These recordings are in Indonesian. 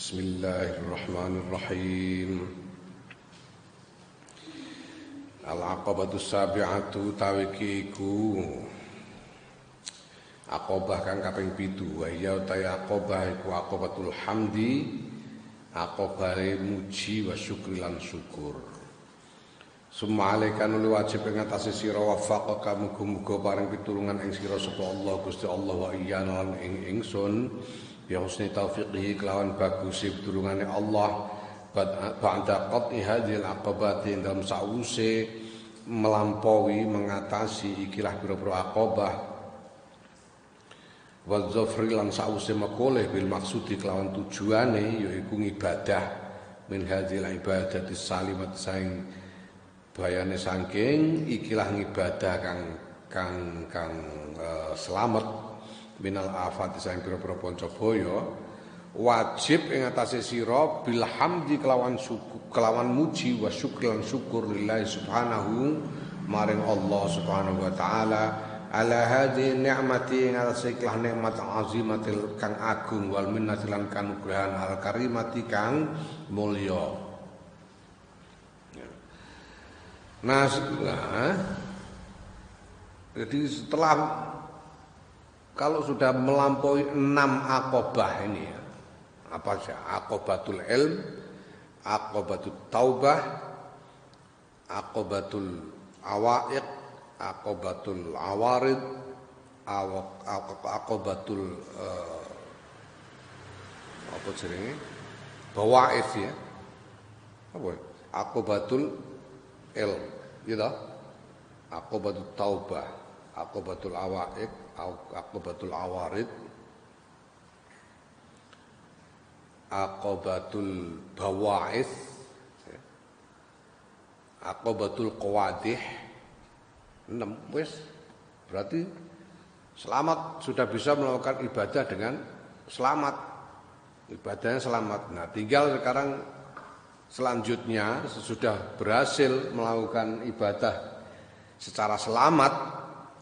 Bismillahirrahmanirrahim. Al-aqabatu sabi'atu tawikiku aqabah kang kaping 7 wa ya ta aqabah iku aqabatul hamdi, aqabahe muji wa syukri lan syukur. Summa alaika nuli wajib ing atase sira wafaqaka muga-muga paring pitulungan ing sira sapa Allah Gusti Allah wa iyana lan ing ingsun ya husni taufiqihi kelawan bagus pitulungane Allah ba'da qat'i hadhil aqabati dalam sause melampaui mengatasi ikilah pira-pira aqabah wa zafri lan sause makoleh bil maksudi kelawan tujuane yaiku ibadah min hadhil ibadati salimat saing bayane saking ikilah ibadah kang selamat minal afati saing pira-pira pancabaya wajib ing atase sira bil hamdi kelawan syukur kelawan muji wa syukr lan syukur lillahi subhanahu maring Allah subhanahu wa taala ala hadhihi ni'mati ing atase ikhlas nikmat azimatil kang agung wal minnati lan kanugrahan al karimati kang mulya. Nah, jadi setelah kalau sudah melampaui 6 aqabah ini ya, apa saja? Aqabatul ilm, aqabatul taubah, aqabatul awaiq, aqabatul awarid, aqabatul apa jenenge? Bawaif ya. Apa? Aqabatul ilm, gitu. Aqabatul taubah, aqabatul awaiq, aqabatul awarid, aqabatul bawa'is, aqabatul qawadih. 6 wis berarti selamat, sudah bisa melakukan ibadah dengan selamat, ibadahnya selamat. Nah tinggal sekarang selanjutnya sesudah berhasil melakukan ibadah secara selamat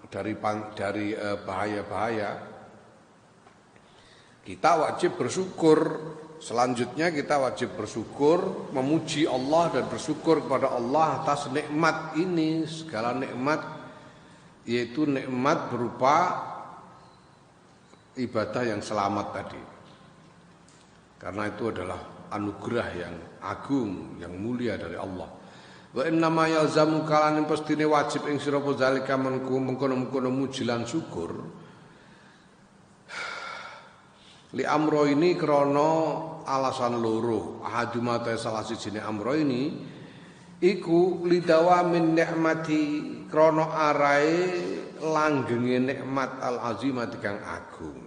dari bahaya-bahaya, kita wajib bersyukur. Selanjutnya kita wajib bersyukur, memuji Allah dan bersyukur kepada Allah atas nikmat ini, segala nikmat, yaitu nikmat berupa ibadah yang selamat tadi. Karena itu adalah anugerah yang agung, yang mulia dari Allah. Wa inna ma yalzamu kalan pastine wajib ing sira zalika mengkono-mengkono muji lan syukur li amro ini krana alasan loro. Ahaduma ta salah sijine amro ini iku lidawamin nikmati krana arae langgenge nikmat al azimati kang agung.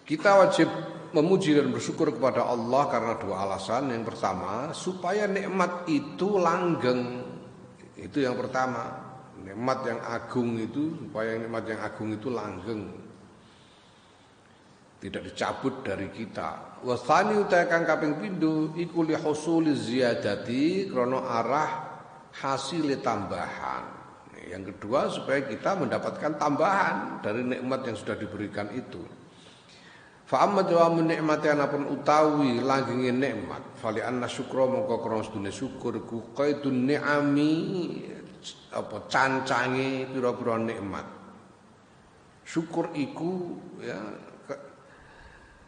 Kita wajib memuji dan bersyukur kepada Allah karena 2 alasan. Yang pertama, supaya nikmat itu langgeng. Itu yang pertama. Nikmat yang agung itu, supaya nikmat yang agung itu langgeng, tidak dicabut dari kita. Wa tsani uta kang kaping pindho iku li husuli ziyadati krana arah hasil tambahan. Yang kedua, supaya kita mendapatkan tambahan dari nikmat yang sudah diberikan itu. Fa amma dawamu nikmati anapun utawi langgenge nikmat fali anna syukra mongko krana sedune syukur ku qaidun ni'ami apa cancange pira-pira nikmat. Syukur iku ya,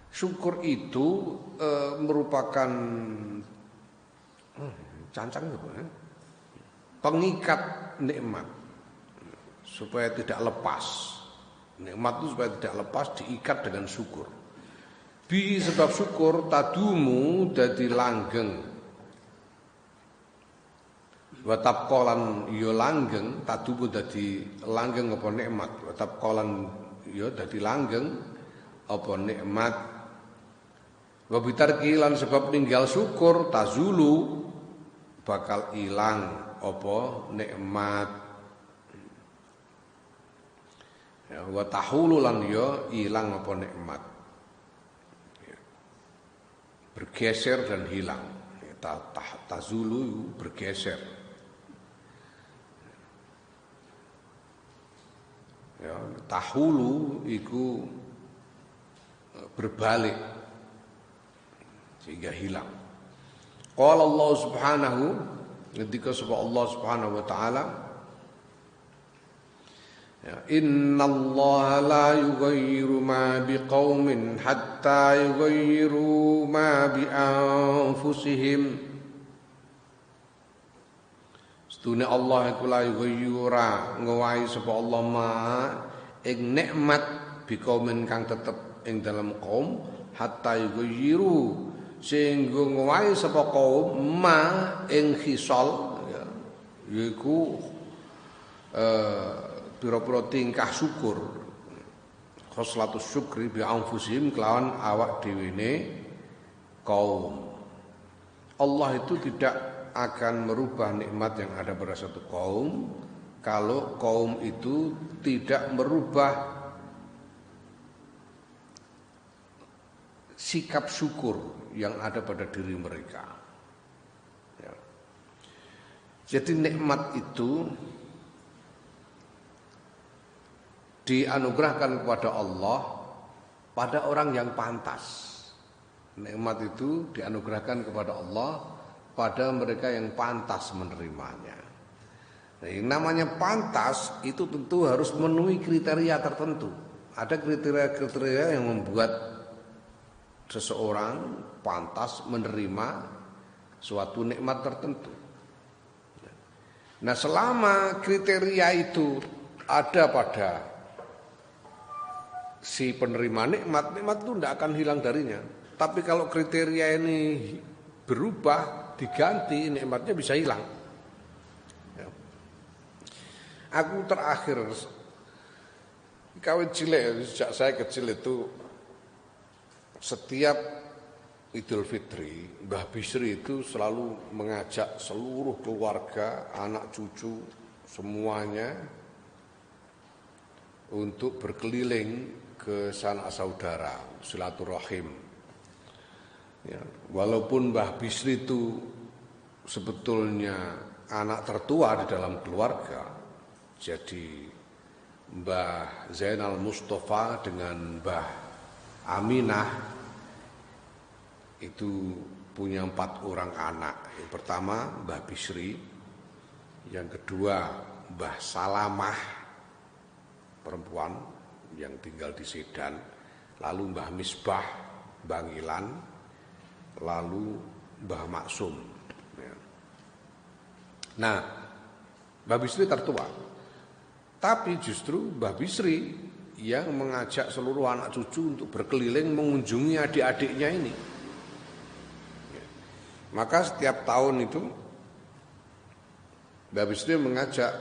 syukur itu merupakan cancang apa ya? Pengikat nikmat supaya tidak lepas. Nikmat itu supaya tidak lepas diikat dengan syukur. Bi sebab syukur tadumu dadi langgeng. Wa tabqalan ya langgeng, tadumu dadi langgeng apa nikmat. Wa tabqalan ya dadi langgeng apa nikmat. Wa bitarki lan sebab ninggal syukur tazulu bakal ilang apa nikmat. Ya wa tahulu lan ya ilang apa nikmat. Bergeser dan hilang. Tazulu bergeser. Ya, tahulu iku berbalik sehingga hilang. Qala Allah Subhanahu, ketika sebab Allah Subhanahu wa taala, ya, innallaha la yughayyiru ma biqaumin hatta yughayyiru ma bi anfusihim. Setune Allah iku la yughayyura ngowahi sapa Allah ma ing nikmat biqaumin kang tetep ing dalam kaum hatta yughayyiru sehingga ngowahi sapa kaum ma ing khisal, ya, yaiku pira-pira tingkah syukur, khoslatus syukri bi anfusihim kelawan awak dhewene kaum. Allah itu tidak akan merubah nikmat yang ada pada satu kaum kalau kaum itu tidak merubah sikap syukur yang ada pada diri mereka. Ya. Jadi nikmat itu dianugerahkan kepada Allah pada orang yang pantas. Nikmat itu dianugerahkan kepada Allah pada mereka yang pantas menerimanya. Nah, yang namanya pantas itu tentu harus memenuhi kriteria tertentu. Ada kriteria-kriteria yang membuat seseorang pantas menerima suatu nikmat tertentu. Nah, selama kriteria itu ada pada si penerima nikmat, nikmat itu tidak akan hilang darinya. Tapi kalau kriteria ini berubah, diganti, nikmatnya bisa hilang. Ya. Aku terakhir kawin cilik, sejak saya kecil itu setiap Idul Fitri, Mbah Bisri itu selalu mengajak seluruh keluarga, anak cucu, semuanya untuk berkeliling ke sanak saudara, silaturahim. Ya, walaupun Mbah Bisri itu sebetulnya anak tertua di dalam keluarga, jadi Mbah Zainal Mustafa dengan Mbah Aminah itu punya 4 orang anak. Yang pertama Mbah Bisri, yang kedua Mbah Salamah perempuan yang tinggal di Sedan, lalu Mbah Misbah Bangilan, lalu Mbah Maksum. Nah, Mbah Bisri tertua, tapi justru Mbah Bisri yang mengajak seluruh anak cucu untuk berkeliling mengunjungi adik-adiknya ini. Maka setiap tahun itu Mbah Bisri mengajak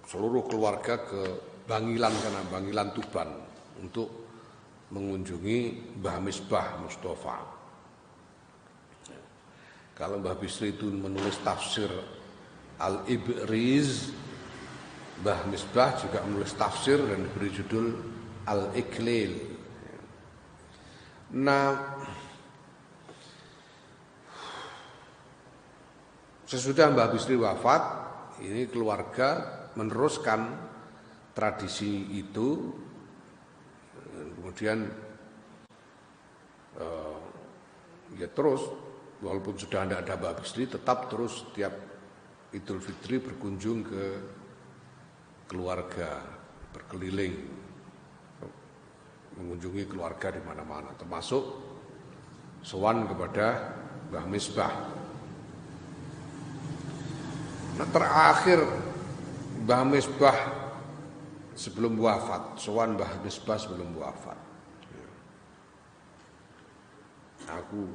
seluruh keluarga ke Bangilan, karena Bangilan Tuban, untuk mengunjungi Mbah Misbah Mustafa. Kalau Mbah Bisri itu menulis tafsir Al-Ibriz, Mbah Misbah juga menulis tafsir dan diberi judul Al-Iqlil. Nah, sesudah Mbah Bisri wafat, ini keluarga meneruskan tradisi itu. Kemudian ya terus, walaupun sudah tidak ada Mbah Bisri, tetap terus setiap Idul Fitri berkunjung ke keluarga, berkeliling, mengunjungi keluarga di mana-mana, termasuk sowan kepada Mbah Misbah. Nah, terakhir Mbah Misbah sebelum wafat, sowan Mbah Misbah sebelum wafat. Aku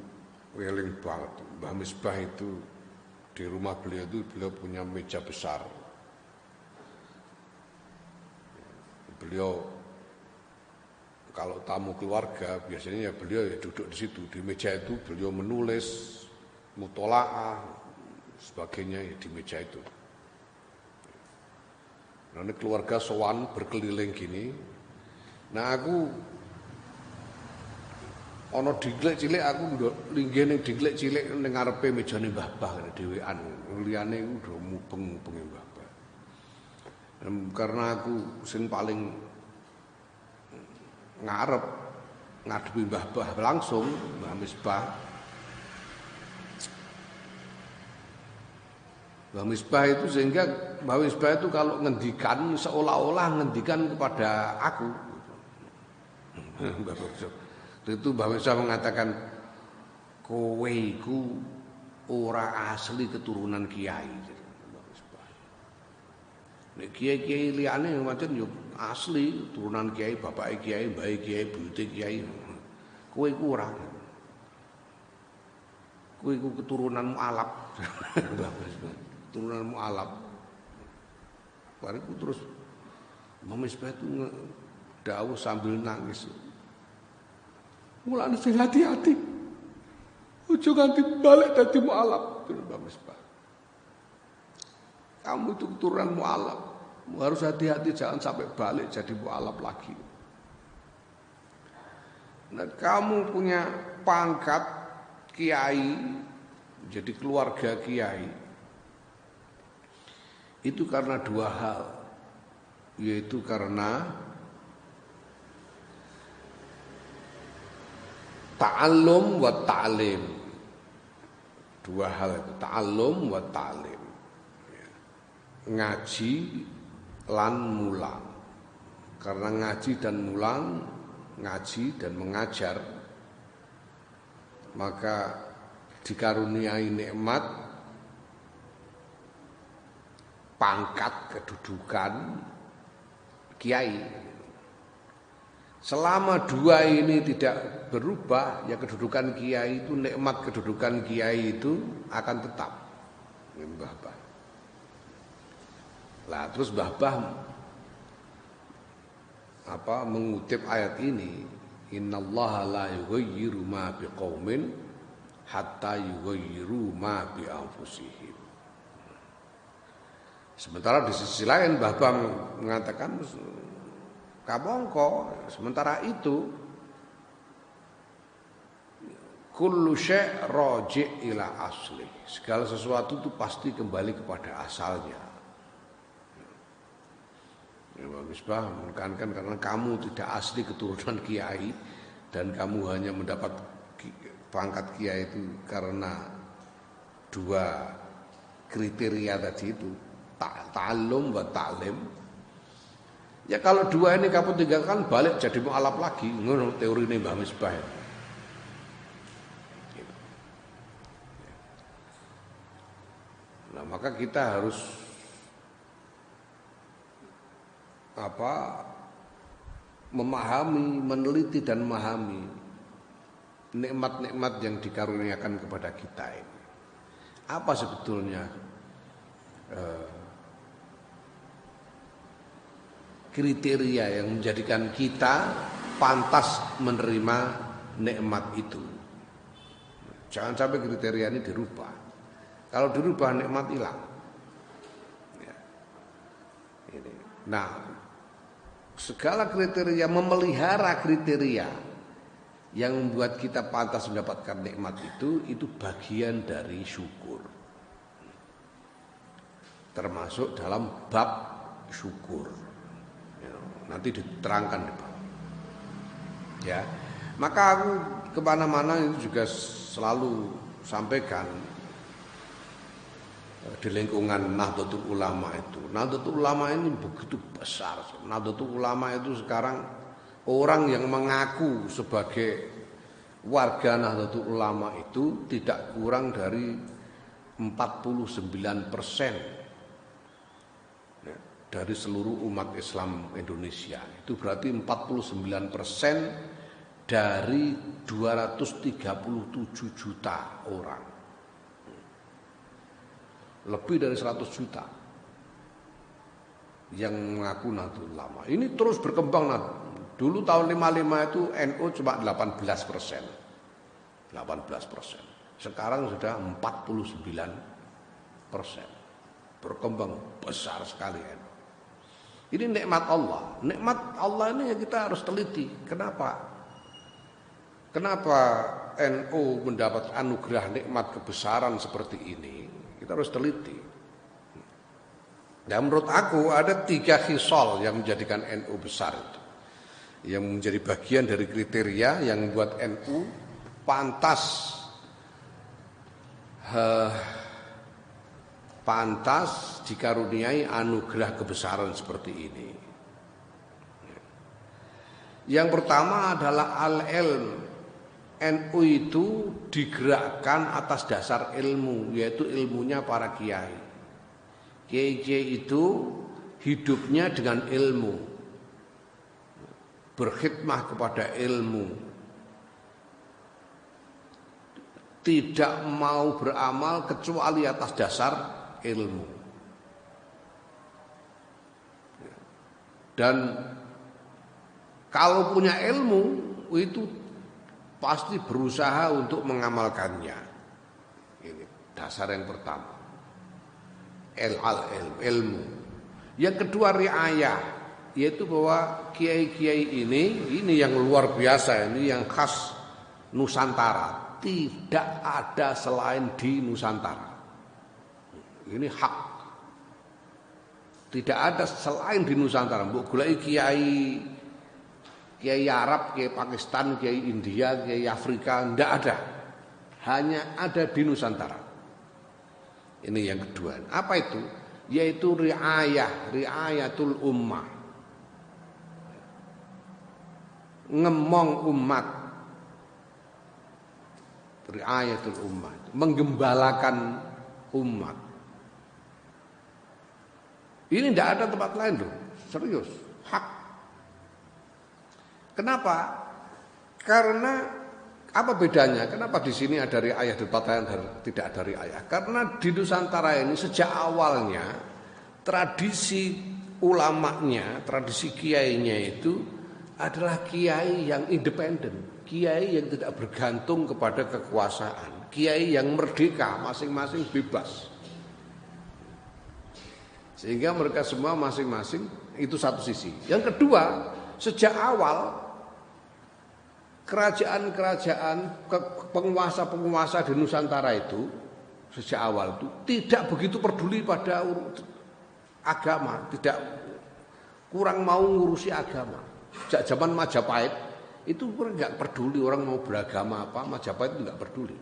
weling banget. Mbah Misbah itu di rumah beliau itu beliau punya meja besar. Beliau kalau tamu keluarga biasanya ya beliau ya duduk di situ, di meja itu beliau menulis, mutolaah, sebagainya ya di meja itu. Nah, ini keluarga sowan berkeliling gini. Nah, aku ana diglek cilik, aku linggih ning diglek cilik ning ngarepe mejane Mbah Bah dhewean. Liyane iku do mubeng-mubengi Mbah Bah. Karena aku sing paling ngarep ngadepi Mbah Bah langsung, Mbah Misbah. Mbah Misbah itu sehingga Mbah Misbah itu kalau ngendikan seolah-olah ngendikan kepada aku. Itu Mbah Misbah mengatakan kowe iku ora asli keturunan kiai. Nek kiai-kiai liyane macam yo asli turunan kiai, bapake kiai, mbahe kiai, buyute kiai. Kowe iku ora. Kowe iku keturunanmu alap. Keturunanmu alap. Bariku terus Mbah Misbah itu dawuh sambil nangis. Mulane sing hati-hati. Ojo ganti balik dadi mualaf, Mbah Misbah. Kamu itu keturunan mualaf. Harus hati-hati jangan sampai balik jadi mualaf lagi. Nah, kamu punya pangkat kiai, jadi keluarga kiai. Itu karena dua hal. Yaitu karena ta'allum wa ta'lim. Dua hal itu, ta'allum wa ta'lim. Ngaji lan mulang. Karena ngaji dan mulang, ngaji dan mengajar, maka dikaruniai nikmat pangkat kedudukan kiai. Selama dua ini tidak berubah, ya kedudukan kiai itu, nikmat kedudukan kiai itu akan tetap. Mbah Bah. Lah terus Mbah Bah mengutip ayat ini, innallaha la yughayyiru ma biqaumin hatta yughayyiru ma bi anfusihim. Sementara di sisi lain Mbah Bah mengatakan kamongko, sementara itu kullu syai' raji' ila asli. Segala sesuatu itu pasti kembali kepada asalnya. Ya, Mbah Misbah menekankan karena kamu tidak asli keturunan kiai dan kamu hanya mendapat pangkat kiai itu karena dua kriteria tadi itu, ta'allum wa ta'lim. Ya kalau dua ini kamu tinggalkan balik jadi mualaf lagi, ngono teori ini Mbah Misbah. Nah, maka kita harus memahami, meneliti dan memahami nikmat-nikmat yang dikaruniakan kepada kita ini. Apa sebetulnya kriteria yang menjadikan kita pantas menerima nikmat itu? Jangan sampai kriteria ini dirubah. Kalau dirubah nikmat hilang. Ya. Ini. Nah, segala kriteria, memelihara kriteria yang membuat kita pantas mendapatkan nikmat itu bagian dari syukur. Termasuk dalam bab syukur. Ya, nanti diterangkan di bawah. Ya, maka aku kemana-mana itu juga selalu sampaikan di lingkungan Nahdlatul Ulama itu. Nahdlatul Ulama ini begitu besar. Nahdlatul Ulama itu sekarang orang yang mengaku sebagai warga Nahdlatul Ulama itu tidak kurang dari 49% ya, dari seluruh umat Islam Indonesia. Itu berarti 49% dari 237 juta orang. Lebih dari 100 juta yang mengaku Nahdlatul Ulama. Ini terus berkembang. Dulu tahun 55 itu NU cuma 18%. Sekarang sudah 49%. Berkembang besar sekali NU. Ini nikmat Allah. Nikmat Allah ini kita harus teliti. Kenapa? Kenapa NU mendapat anugerah nikmat kebesaran seperti ini? Kita harus teliti. Dan menurut aku ada 3 khisal yang menjadikan NU besar itu. yang menjadi bagian dari kriteria yang membuat NU pantas dikaruniai anugerah kebesaran seperti ini. Yang pertama adalah al-ilm. NU itu digerakkan atas dasar ilmu, yaitu ilmunya para kiai. Kiai-kiai itu hidupnya dengan ilmu, berkhidmah kepada ilmu, tidak mau beramal kecuali atas dasar ilmu. Dan kalau punya ilmu itu pasti berusaha untuk mengamalkannya. Ini dasar yang pertama. Ilmu. Yang kedua riayah, yaitu bahwa kiai-kiai ini yang luar biasa, ini yang khas Nusantara. Tidak ada selain di Nusantara. Ini hak. Tidak ada selain di Nusantara. Mbok goleki kiai Arab, kiai Pakistan, kiai India, kiai Afrika, tidak ada. Hanya ada di Nusantara. Ini yang kedua. Apa itu? Yaitu riayatul ummah. Ngemong umat. Riayatul ummah. Menggembalakan umat. Ini tidak ada tempat lain loh. Serius. Hak. Kenapa? Karena apa bedanya? Kenapa di sini ada riayah, di tempat lain tidak ada riayah? Karena di Nusantara ini sejak awalnya tradisi ulamanya, tradisi kiainya itu adalah kiai yang independen, kiai yang tidak bergantung kepada kekuasaan, kiai yang merdeka, masing-masing bebas. Sehingga mereka semua masing-masing itu satu sisi. Yang kedua, sejak awal kerajaan-kerajaan, penguasa-penguasa di Nusantara itu sejak awal itu tidak begitu peduli pada agama, tidak kurang mau ngurusi agama. Sejak zaman Majapahit itu nggak peduli orang mau beragama apa, Majapahit itu nggak peduli.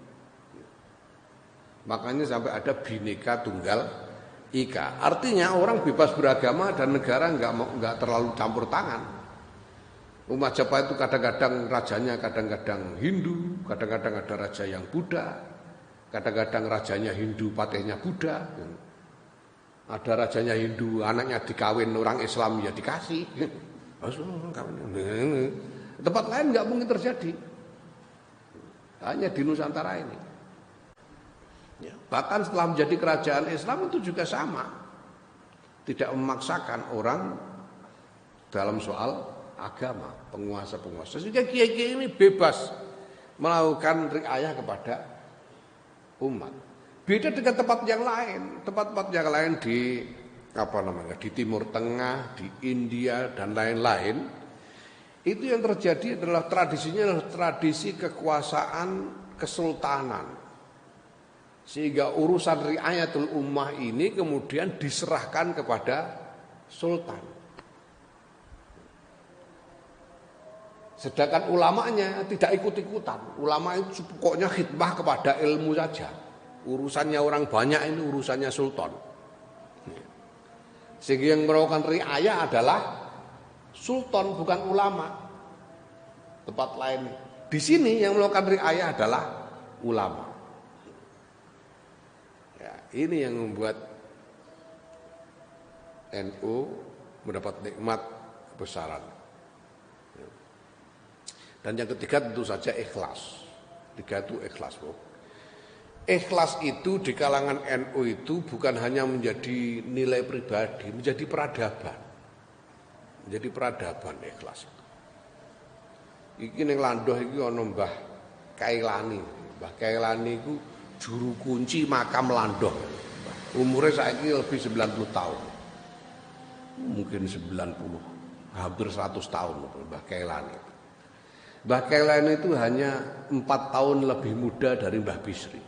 Makanya sampai ada Bhinneka Tunggal Ika. Artinya orang bebas beragama dan negara nggak terlalu campur tangan. Majapahit itu kadang-kadang rajanya kadang-kadang Hindu, kadang-kadang ada raja yang Buddha, kadang-kadang rajanya Hindu, patihnya Buddha. Ada rajanya Hindu, anaknya dikawin orang Islam ya dikasih. Tempat lain nggak mungkin terjadi. Hanya di Nusantara ini. Bahkan setelah menjadi kerajaan Islam itu juga sama. Tidak memaksakan orang dalam soal agama, penguasa-penguasa. Sehingga kiai-kiai ini bebas melakukan riayah kepada umat. Beda dengan tempat yang lain. Tempat-tempat yang lain di di Timur Tengah, di India dan lain-lain. Itu yang terjadi adalah tradisinya adalah tradisi kekuasaan kesultanan. Sehingga urusan riayatul ummah ini kemudian diserahkan kepada sultan. Sedangkan ulamanya tidak ikut-ikutan. Ulama itu pokoknya khidmah kepada ilmu saja. Urusannya orang banyak ini urusannya sultan. Sehingga yang melakukan riayah adalah sultan bukan ulama. Tempat lain. Di sini yang melakukan riayah adalah ulama. Ya, ini yang membuat NU mendapat nikmat kebesaran. Dan yang ketiga tentu saja ikhlas. Tiga itu ikhlas. Ikhlas itu di kalangan NU itu bukan hanya menjadi nilai pribadi, menjadi peradaban. Menjadi peradaban ikhlas itu. Iki ning Landoh iki ana Mbah Kailani. Mbah Kailani iku juru kunci makam Landoh. Umurnya saiki lebih 90 tahun. Mungkin 90, hampir 100 tahun Mbah Kailani. Mbah Kailani itu hanya 4 tahun lebih muda dari Mbah Bisri.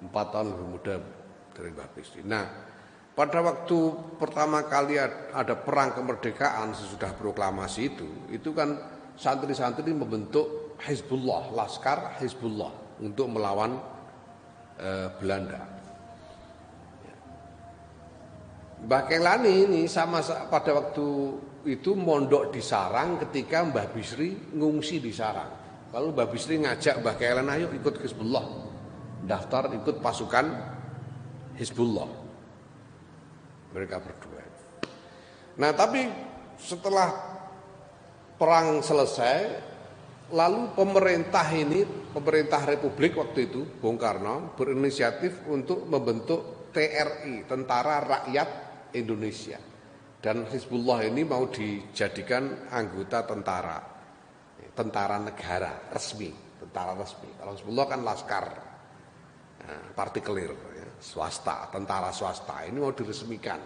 4 tahun lebih muda dari Mbah Bisri. Nah, pada waktu pertama kali ada perang kemerdekaan sesudah proklamasi itu kan santri-santri membentuk Hizbullah, Laskar Hizbullah untuk melawan Belanda. Mbah Kelani ini pada waktu itu mondok di Sarang ketika Mbah Bisri ngungsi di Sarang. Lalu Mbah Bisri ngajak Mbah Kelani, ayo ikut Hizbullah, daftar ikut pasukan Hizbullah. Mereka berdua. Nah tapi setelah perang selesai, lalu pemerintah Republik waktu itu, Bung Karno berinisiatif untuk membentuk TRI, Tentara Rakyat Indonesia, dan Hizbullah ini mau dijadikan anggota tentara negara resmi, tentara resmi. Kalau Hizbullah kan laskar, partikelir, ya, swasta, tentara swasta. Ini mau diresmikan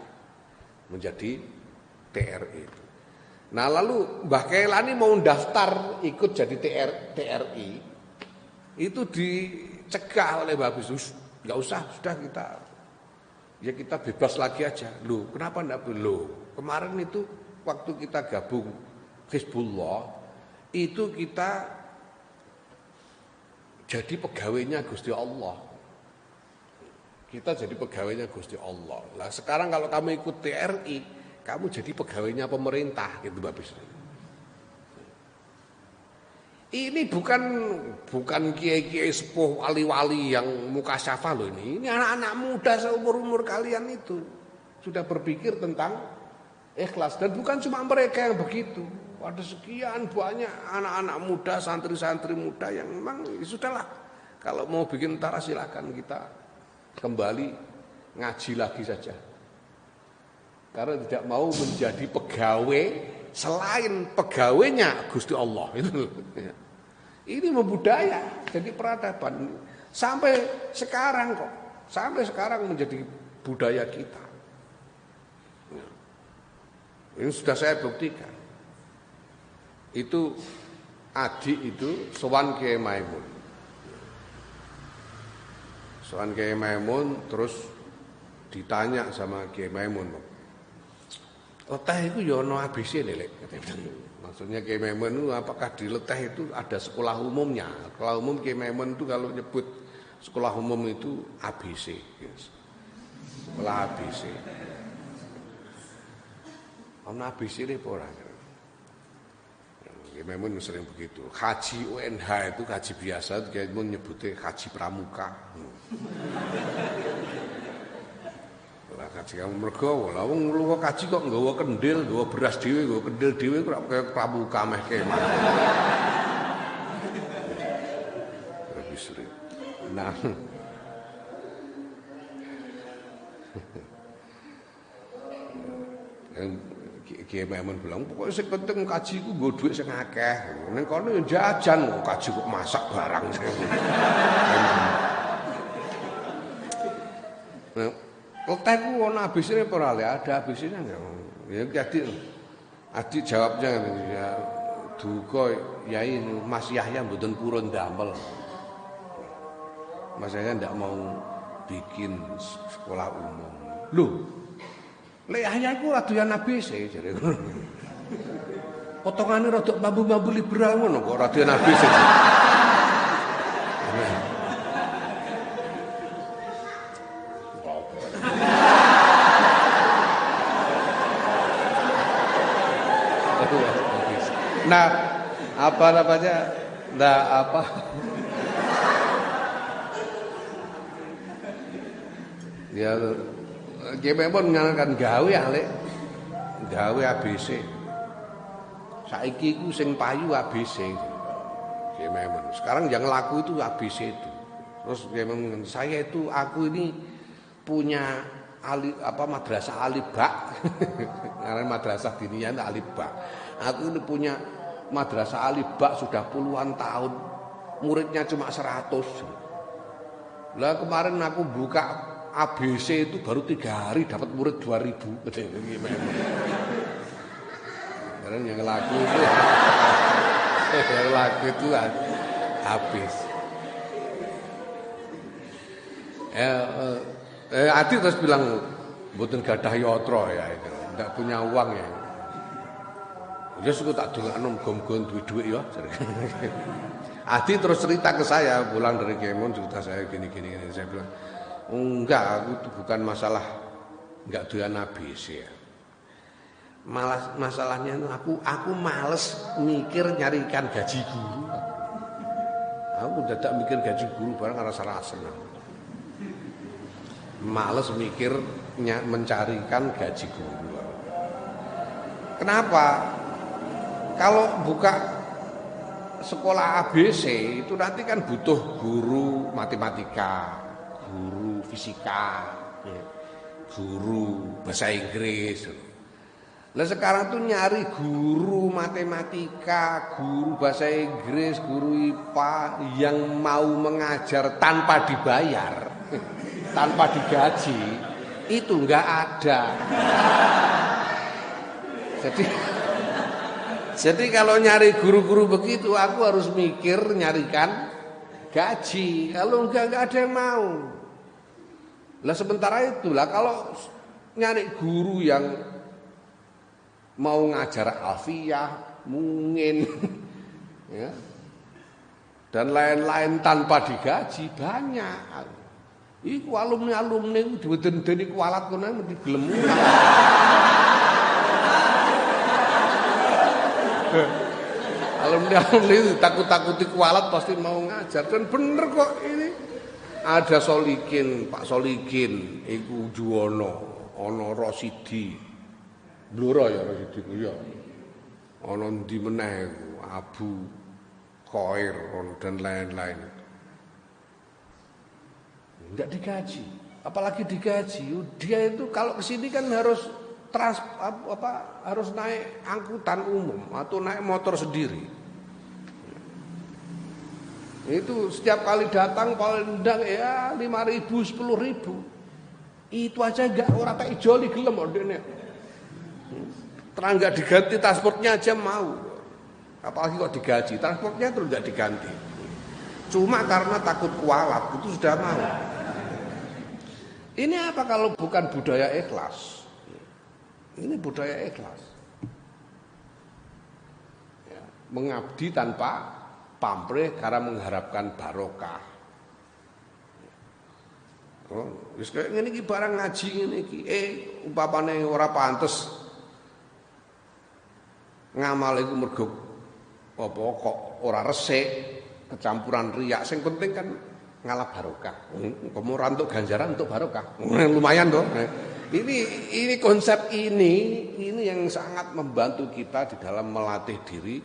menjadi TRI itu. Nah lalu Mbah Kelani mau daftar ikut jadi TRI, itu dicegah oleh Mbah Bisri. Nggak usah, sudah kita bebas lagi aja. Loh, kenapa enggak boleh? Kemarin itu waktu kita gabung Hizbullah, itu kita jadi pegawainya Gusti Allah. Kita jadi pegawainya Gusti Allah. Lah sekarang kalau kamu ikut TRI, kamu jadi pegawainya pemerintah, gitu Mbak Bisri. Ini bukan kiai-kiai sepuh wali-wali yang mukasyafah loh ini. Ini anak-anak muda seumur-umur kalian itu sudah berpikir tentang ikhlas, dan bukan cuma mereka yang begitu. Ada sekian banyak anak-anak muda, santri-santri muda yang memang sudahlah, kalau mau bikin tentara silakan, kita kembali ngaji lagi saja. Karena tidak mau menjadi pegawai selain pegawainya Gusti Allah itu. Ini membudaya, jadi peradaban sampai sekarang kok, sampai sekarang menjadi budaya kita. Ini sudah saya buktikan. Itu adik itu sowan Kiai Maimun. Sowan Kiai Maimun terus ditanya sama Kiai Maimun, leteh itu ya ono ABC nih, Lek. Maksudnya Kiai Maimun itu apakah di leteh itu ada sekolah umumnya? Sekolah umum Kiai Maimun itu kalau nyebut sekolah umum itu ABC. Sekolah ABC. Ono ABC ini apa ora? Kiai Maimun sering begitu. Haji UNH itu haji biasa, Kiai Maimun nyebutnya haji pramuka. Kaji kamu mergo, lah wong lu kaji kok nggawa kendil, nggawa beras dhewe, nggawa kendil dhewe kok kaya pramuka meh kemah. Bisri. Nah. Kiai Maimun bilang, pokoknya sing penting kaji ku nggo dhuwit sing akeh. Ning kono yo jajan kok kaji kok masak barang. Nah, leteh ku ono ABC-ne ora le, ada ABC-nya enggak? Ya adik jawabnya ya duka Yai Mas Yahya mboten purun damel. Mas Yahya ndak mau bikin sekolah umum. Loh, lek Yahya iku ora doyan ABC jare. Potongane rada mambu-mambu liberal ngono kok ora doyan ABC. Nah, apa namanya? Nah, apa? Ya, Kiai Maimun nganalkan gawe ale, gawe ABC. Saiki ku sing payu ABC. Kiai Maimun. Sekarang yang laku itu ABC itu. Terus Kiai Maimun, saya itu aku ini punya madrasah alibak. Karena madrasah diniyah alibak. Aku ini punya madrasah alibak sudah puluhan tahun, muridnya cuma 100. Lah kemarin aku buka ABC itu baru 3 hari dapat murid 2000. Karena yang laku itu habis. Adik terus bilang, mboten gadah yatra ya itu. Ndak punya uang ya. Ya suku tak dongakno muga-muga duwe dhuwit ya. Adi terus cerita ke saya pulang dari Kemon cerita saya gini. Saya bilang, enggak, aku itu bukan masalah enggak doyan ABC ya. Malah masalahnya itu aku males mikir nyarikan gaji guru. Aku dadak mikir gaji guru barang rasa-rasa. Males mikir mencarikan gaji guru. Kenapa? Kalau buka sekolah ABC itu nanti kan butuh guru matematika, guru fisika, guru bahasa Inggris. Lah sekarang tuh nyari guru matematika, guru bahasa Inggris, guru IPA yang mau mengajar tanpa dibayar, tanpa digaji, itu enggak ada. Jadi kalau nyari guru-guru begitu aku harus mikir nyarikan gaji. Kalau enggak ada yang mau. Lah sementara itulah kalau nyari guru yang mau ngajar alfiyah, mungkin ya, dan lain-lain tanpa digaji banyak. Iku alumni iku diweden-deni kualat kono mesti gelem. Alumni itu takut-takuti kualat pasti mau ngajar dan bener kok ini. Ada Solikin, Pak Solikin, iku Juwono, ono Rosidi, Blora ya Rosidi ku ya. Ono ndi meneh iku Abu Koir dan lain-lain. Enggak digaji, apalagi digaji. Dia itu kalau kesini kan harus harus naik angkutan umum atau naik motor sendiri. Itu setiap kali datang paling ndang ya 5.000 10.000. Itu aja enggak ora tak ijoli gelem ndekne. Terang enggak diganti transportnya aja mau. Apalagi kok digaji, transportnya terus enggak diganti. Cuma karena takut kualat itu sudah mau. Ini apa kalau bukan budaya ikhlas? Ini budaya ikhlas. Ya, mengabdi tanpa pamrih karena mengharapkan barokah. Oh, wis kaya ngene iki barang ngaji ngene iki. Umpamane ora pantes ngamal iku mergo apa kok ora resik, kecampuran riak. Sing penting kan ngalah barokah. Kamu ora entuk ganjaran, entuk barokah. Lumayan toh. Ini konsep ini yang sangat membantu kita di dalam melatih diri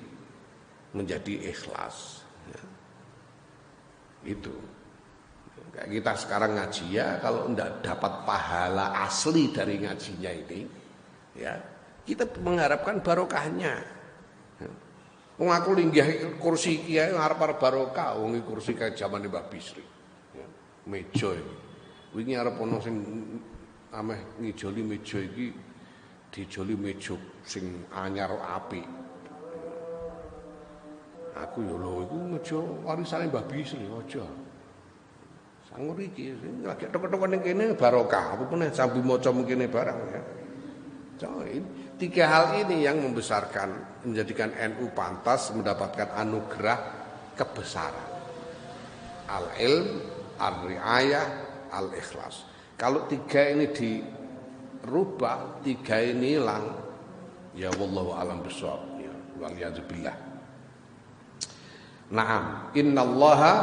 menjadi ikhlas. Ya. Itu. Kayak kita sekarang ngaji ya, kalau enggak dapat pahala asli dari ngajinya ini, ya kita mengharapkan barokahnya. Wong aku linggih kursi kiai arep barokah, wong kursi kayak zaman Mbah Bisri. Ya. Meja iki. Wingi arep ono sing ameh ngijoli meja iki dijoli meja sing anyar apik. Aku yo lho iku meja warisane Mbah Bisri aja. Sangur iki lagi tok-tok ning kene barokah apa meneh sambil maca mungkine barang ya. Tiga hal ini yang membesarkan menjadikan NU pantas mendapatkan anugerah kebesaran. Al-ilm, al-riayah, al-ikhlas. Kalau tiga ini dirubah, tiga ini hilang, ya wallahu alam bishawab. Ya, waliyadzubillah. Naam, innallaha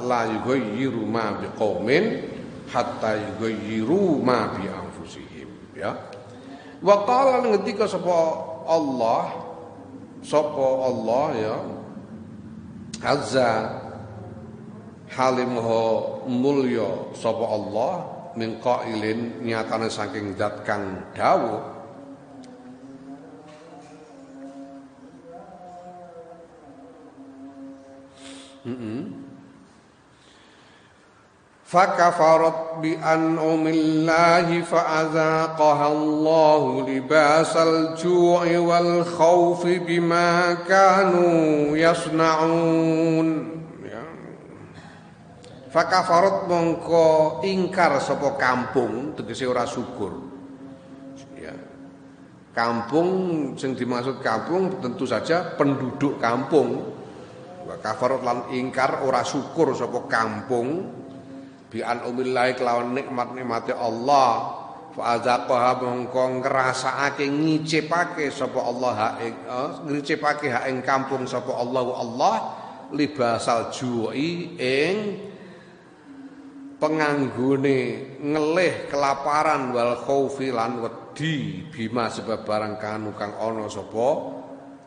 la yughayyiru ma biqaumin hatta yughayyiru ma bi anfusihim. Ya. Wa qala ngendika sapa Allah ya azza halimho mulya sapa Allah min qailin nyatane saking zat kang dawuh fakafarat bi an'amillahi fa'azaqaha Allahu libasal ju'i wal khaufi bima kanu yasna'un. Fakafarat mongko ingkar sapa kampung tegese ora syukur Kampung sing dimaksud kampung tentu saja penduduk kampung. Wa kafarat lan ingkar ora syukur sapa kampung bi an umillahi kelawan nikmat-nikmate Allah. Fa azaqaha mongko ngrasakake ngicipake sapa Allah hak ngicipake hak ing kampung sapa Allah libasal ju'i ing penganggone ngelih kelaparan wal khaufi lan wedi bima sebab barang kanu kang ana sapa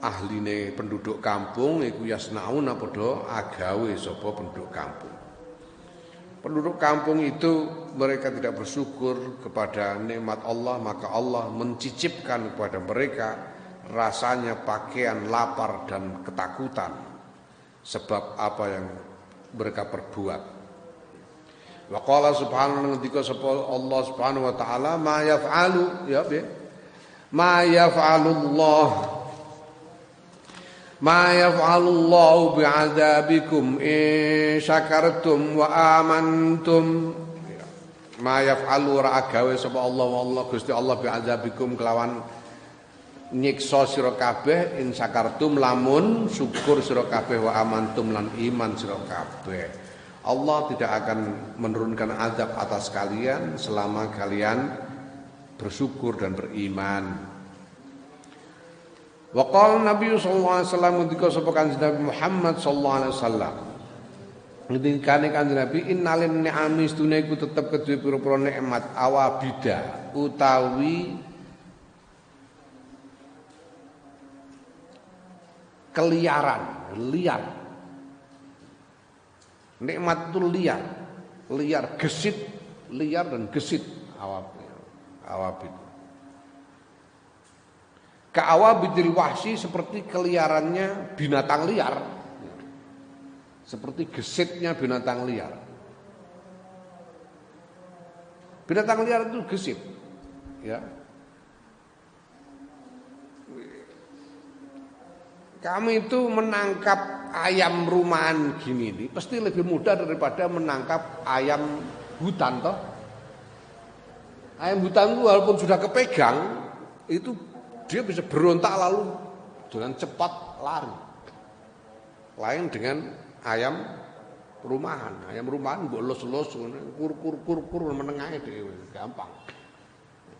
ahline penduduk kampung iku yasnauna padha agawe sapa penduduk kampung. Penduduk kampung itu mereka tidak bersyukur kepada nikmat Allah, maka Allah mencicipkan kepada mereka rasanya pakaian lapar dan ketakutan sebab apa yang mereka perbuat. Wa qala subhanahu ngendika sapa Allah Subhanahu wa taala ma yaf'alu ya bi ma yaf'alullah ma yaf'alullahu bi'adzabikum in syakartum wa amantum. Ma yaf'alu ra agawe sapa Allah Gusti Allah bi'adzabikum kelawan nyiksa sira kabeh in syakartum lamun syukur sira kabeh wa amantum lan iman sira kabeh. Allah tidak akan menurunkan azab atas kalian selama kalian bersyukur dan beriman. Wa qala Nabi sallallahu alaihi wasallam ngendika sapa Kanjeng Nabi Muhammad sallallahu alaihi wasallam. Ngendikane Kanjeng Nabi innalin ni'ami sedune iku tetep kedue pira-pira nikmat awabida utawi keliaran, liar. Nikmat itu liar gesit, liar dan gesit awabid. Ka'awabidil wahsi seperti keliarannya binatang liar. Seperti gesitnya binatang liar. Binatang liar itu gesit. Ya. Kami itu menangkap ayam rumahan gini ini pasti lebih mudah daripada menangkap ayam hutan toh. Ayam hutan itu walaupun sudah kepegang itu dia bisa berontak lalu dengan cepat lari. Lain dengan ayam rumahan. Ayam rumahan mbok los-los kur menengahe dhewe gampang.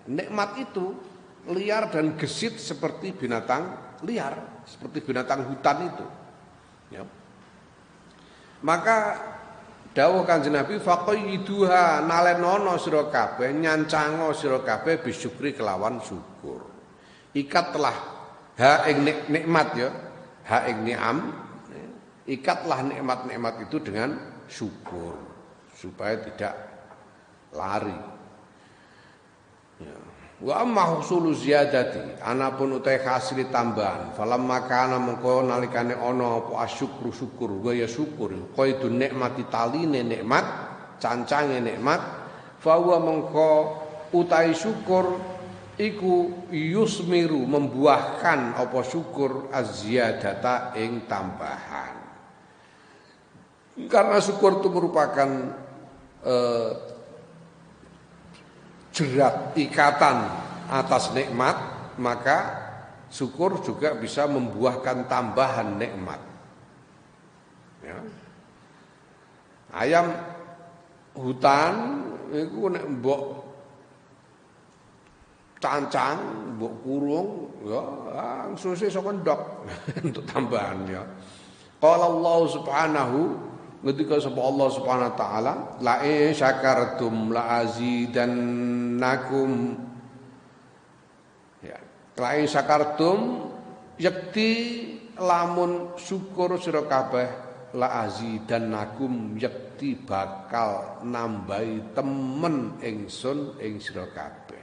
Nikmat itu liar dan gesit seperti binatang liar, seperti binatang hutan itu. Ya. Maka dawuh Kanjeng Nabi faqayyiduha nalenono sira kabeh nyancango sira kabeh bisyukri kelawan syukur. Ikatlah ha ing nikmat ya, ha ing ni'am, ikatlah nikmat-nikmat itu dengan syukur supaya tidak lari. Ya. Wa amma husulu ziyadati anapun utai hasil tambahan falamma kana mengko nalikane ana apa asyukru syukur wa ya syukur qaidun nikmati taline nikmat cancange nikmat fa wa mengko utai syukur iku yusmiru membuahkan apa syukur az-ziyadata ing tambahan. Karena syukur itu merupakan jerat ikatan atas nikmat, maka syukur juga bisa membuahkan tambahan nikmat. Ya. Ayam hutan itu nek mbok cancang, mbok kurung, ya langsung sesuk ndok untuk tambahan ya. Qala Allah Subhanahu ketika sapa Allah Subhanahu wa taala la in syakartum la azidannakum ya la in syakartum yakti lamun syukur sira kabeh la azidannakum yakti bakal nambahi temen ingsun ing sira kabeh.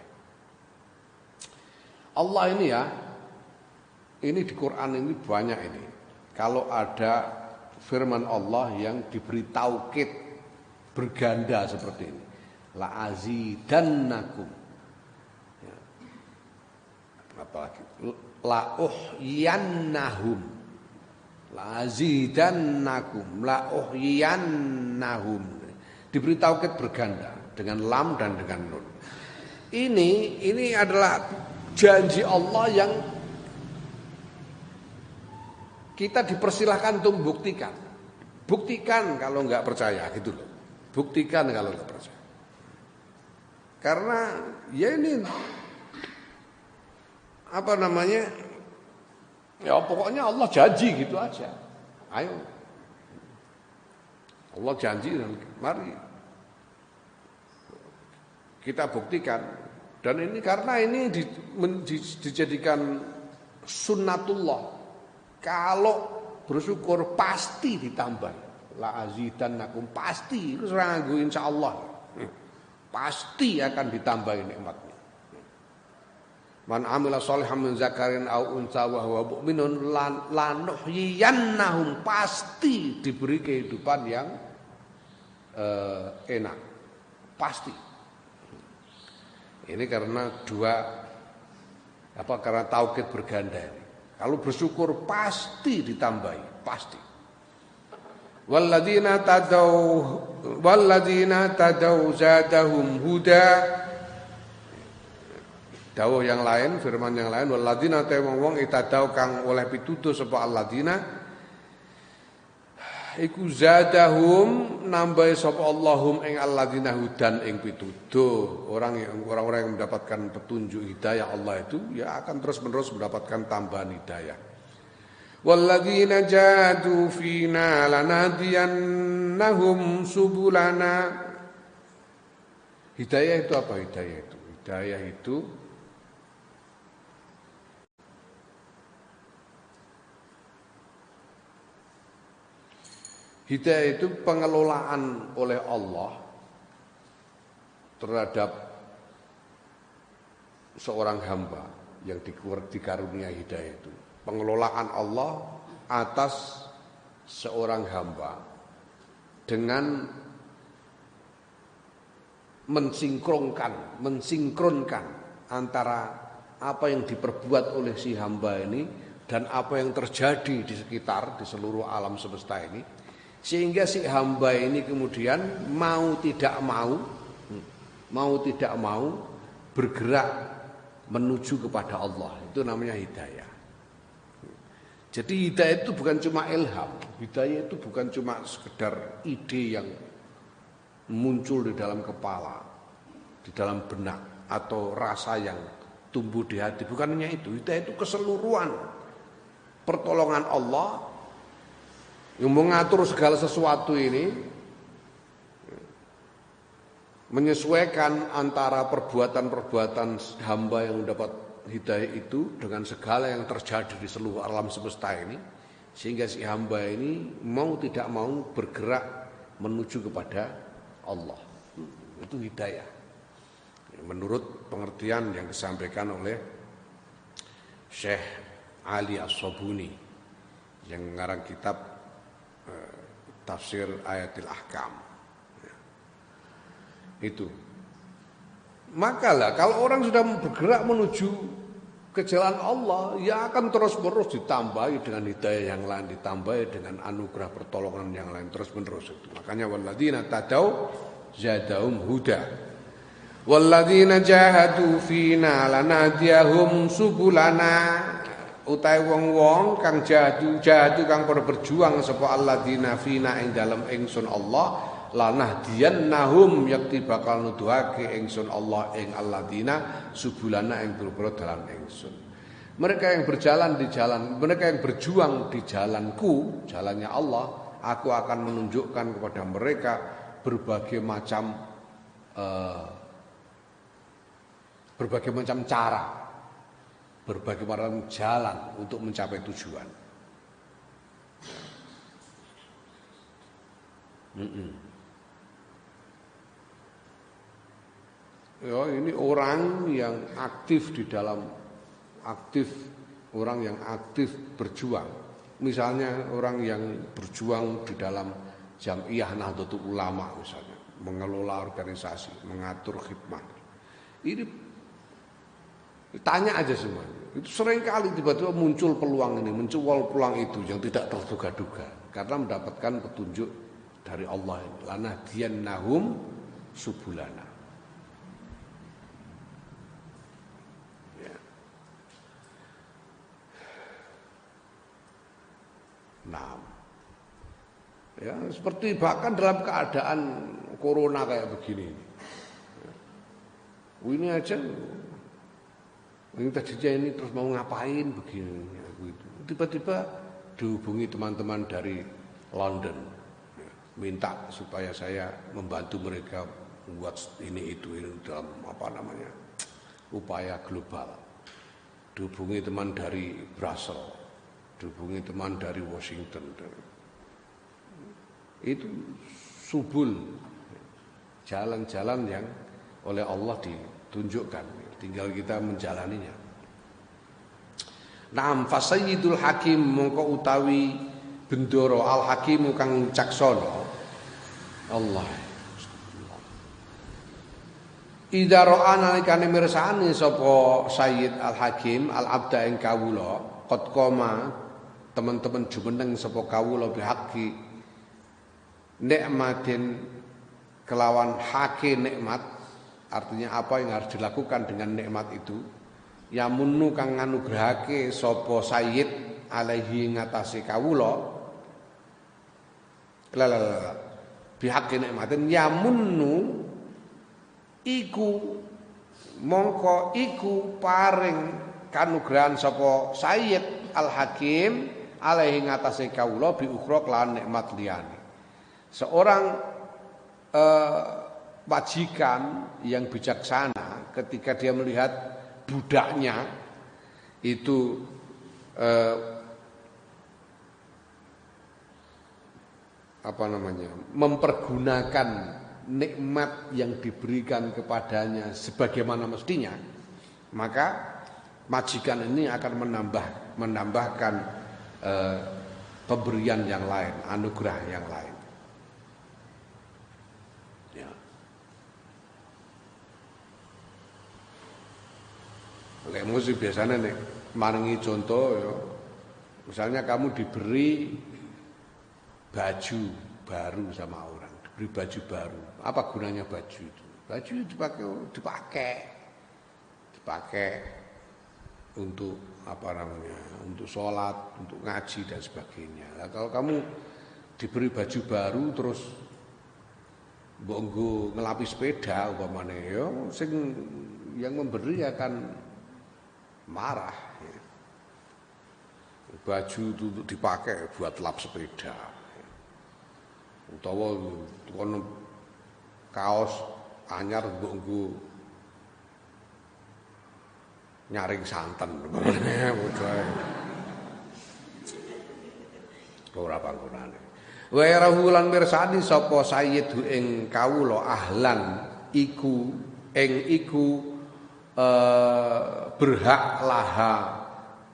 Allah ini ya ini di Quran ini banyak ini kalau ada firman Allah yang diberi taukid berganda seperti ini. La azidannakum. Ya. Apalagi la uhyannahum. La azidannakum, la uhyannahum. Diberi taukid berganda dengan lam dan dengan nun. Ini adalah janji Allah yang kita dipersilahkan untuk membuktikan. Buktikan kalau nggak percaya gitu loh. Buktikan kalau nggak percaya. Karena ya ini apa namanya? Ya pokoknya Allah janji gitu aja. Ayo. Allah janji dan mari kita buktikan. Dan ini karena ini dijadikan sunnatullah. Kalau bersyukur pasti ditambah. La azidannakum pasti itu seranggu insyaallah. Pasti akan ditambah nikmatnya. Man amila sholihan min zakarin aw unsa wa huwa mu'minun lanuhyiyannahum pasti diberi kehidupan yang enak. Pasti. Ini karena karena taukid berganda ini. Kalau bersyukur pasti ditambahi, pasti. Walladzina tadaw zadahum huda. Dawuh yang lain, firman yang lain, walladzina wong itadaw kang oleh pituduh sapa alladzina iku zadahum nambahi sapa Allahum ing alladzina hudan ing pituduh. Orang-orang yang mendapatkan petunjuk hidayah Allah itu ya akan terus-menerus mendapatkan tambahan hidayah. Walladzina jahadu fina lanadiyannahum subulana. Hidayah itu apa hidayah itu? Hidayah itu hidayah itu pengelolaan oleh Allah terhadap seorang hamba yang dikarunia hidayah itu. Pengelolaan Allah atas seorang hamba dengan mensinkronkan antara apa yang diperbuat oleh si hamba ini dan apa yang terjadi di sekitar, di seluruh alam semesta ini. Sehingga si hamba ini kemudian mau tidak mau bergerak menuju kepada Allah. Itu namanya hidayah. Jadi hidayah itu bukan cuma ilham. Hidayah itu bukan cuma sekedar ide yang muncul di dalam kepala, di dalam benak, atau rasa yang tumbuh di hati. Bukan hanya itu. Hidayah itu keseluruhan pertolongan Allah yang mengatur segala sesuatu ini, menyesuaikan antara perbuatan-perbuatan hamba yang mendapat hidayah itu dengan segala yang terjadi di seluruh alam semesta ini, sehingga si hamba ini mau tidak mau bergerak menuju kepada Allah. Itu hidayah menurut pengertian yang disampaikan oleh Syekh Ali As-Sabuni yang mengarang kitab Tafsir Ayatil Ahkam. Itu. Makalah kalau orang sudah bergerak menuju ke jalan Allah, ya akan terus-menerus ditambahi dengan hidayah yang lain, ditambahi dengan anugerah pertolongan yang lain terus-menerus itu. Makanya walladzina tadaw zadahum huda. Walladzina jahadu fina lanadiyahum subulana. Utai wong-wong kang jahadu kang berjuang sapa alladzina fina ing dalem ingsun Allah lanahdiyannahum yakti bakal nuduhake ingsun Allah ing alladzina subulana ing boro dalan ingsun. Mereka yang berjalan di jalan, mereka yang berjuang di jalanku, jalannya Allah, aku akan menunjukkan kepada mereka berbagai macam cara, berbagai macam jalan untuk mencapai tujuan. Ya, ini orang yang aktif orang yang aktif berjuang. Misalnya orang yang berjuang di dalam Jam'iyah Nahdlatul Ulama misalnya, mengelola organisasi, mengatur khidmat. Ini tanya aja semuanya. Itu sering kali tiba-tiba muncul peluang ini, muncul peluang itu yang tidak terduga-duga karena mendapatkan petunjuk dari Allah. Lanahdiyannahum subulana. Ya. Nah, ya seperti bahkan dalam keadaan corona kayak begini. Ini aja, ini tadinya ini terus mau ngapain begini, gitu. Tiba-tiba dihubungi teman-teman dari London, minta supaya saya membantu mereka membuat ini itu dalam apa namanya upaya global. Dihubungi teman dari Brussels, dihubungi teman dari Washington. Itu subul jalan-jalan yang oleh Allah ditunjukkan, tinggal kita menjalaninya. Naam fasayyidul hakim mongko utawi bendoro al hakim kang caksana Allah. Idza ra'a nalikane mirsani sapa Sayyid al hakim al abda ing kawula qad qoma teman-teman jumeneng sapa kawula bihaqi nikmatin kelawan hake nikmat, artinya apa yang harus dilakukan dengan nikmat itu. Yamunnu kang nganugrahake sapa sayyid alaihi ngatasi kawula bihaqi nikmatin yamunnu iku mongko iku paring kanugrahan sapa sayyid al hakim alaihi ngatasi kawula bi ukhra kelawan nikmat liyane. Seorang majikan yang bijaksana ketika dia melihat budaknya itu mempergunakan nikmat yang diberikan kepadanya sebagaimana mestinya, maka majikan ini akan menambahkan pemberian yang lain, anugerah yang lain. Lek musik biasanya nih maringi contoh ya. Misalnya kamu diberi baju baru sama orang, diberi baju baru. Apa gunanya baju itu? Baju dipakai untuk apa namanya? Untuk sholat, untuk ngaji dan sebagainya. Nah, kalau kamu diberi baju baru terus mbok nggo ngelapi sepeda umpamane ya, sing yang memberi akan marah ya. Baju itu untuk dipakai buat lap sepeda utawa kono kaos anyar nggo nyaring santen ora panggonane wa rahulan mirsani sapa sayyidu ing kawula ahlan iku berhak laha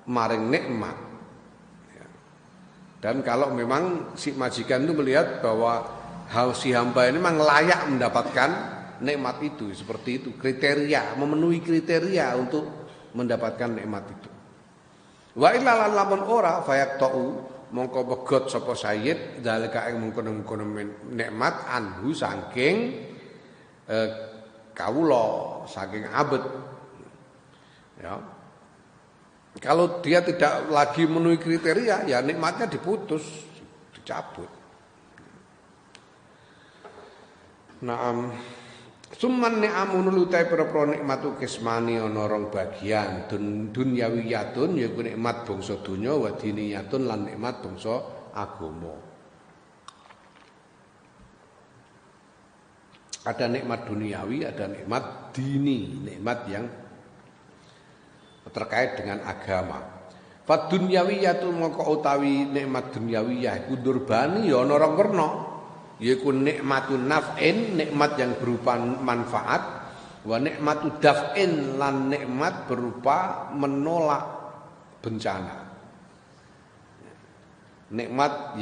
maring nikmat. Dan kalau memang si majikan itu melihat bahwa si hamba ini memang layak mendapatkan nikmat itu, seperti itu, kriteria, memenuhi kriteria untuk mendapatkan nikmat itu. Wa illa lamun ora fayaqta'u mongko begot sapa sayyid dalika ing mungkon-mungkon nikmat anhu saking kawula, saking abet. Ya. Kalau dia tidak lagi memenuhi kriteria, ya nikmatnya diputus, dicabut. Naam. Summan ni'amun lutai pira-pira nikmat kismani ana rong bagian, dunyawiyatun yaiku nikmat bangsa donya wa diniyatun lan nikmat bangsa agama. Ada nikmat duniawi, ada nikmat dini, nikmat yang terkait dengan agama. Fad dunyawiyatul maka utawi nikmat dunyawiyah iku durbani ya ana rong werna, yaiku nikmatun naf'in, nikmat yang berupa manfaat, wa nikmatu daf'in lan nikmat berupa menolak bencana. Nikmat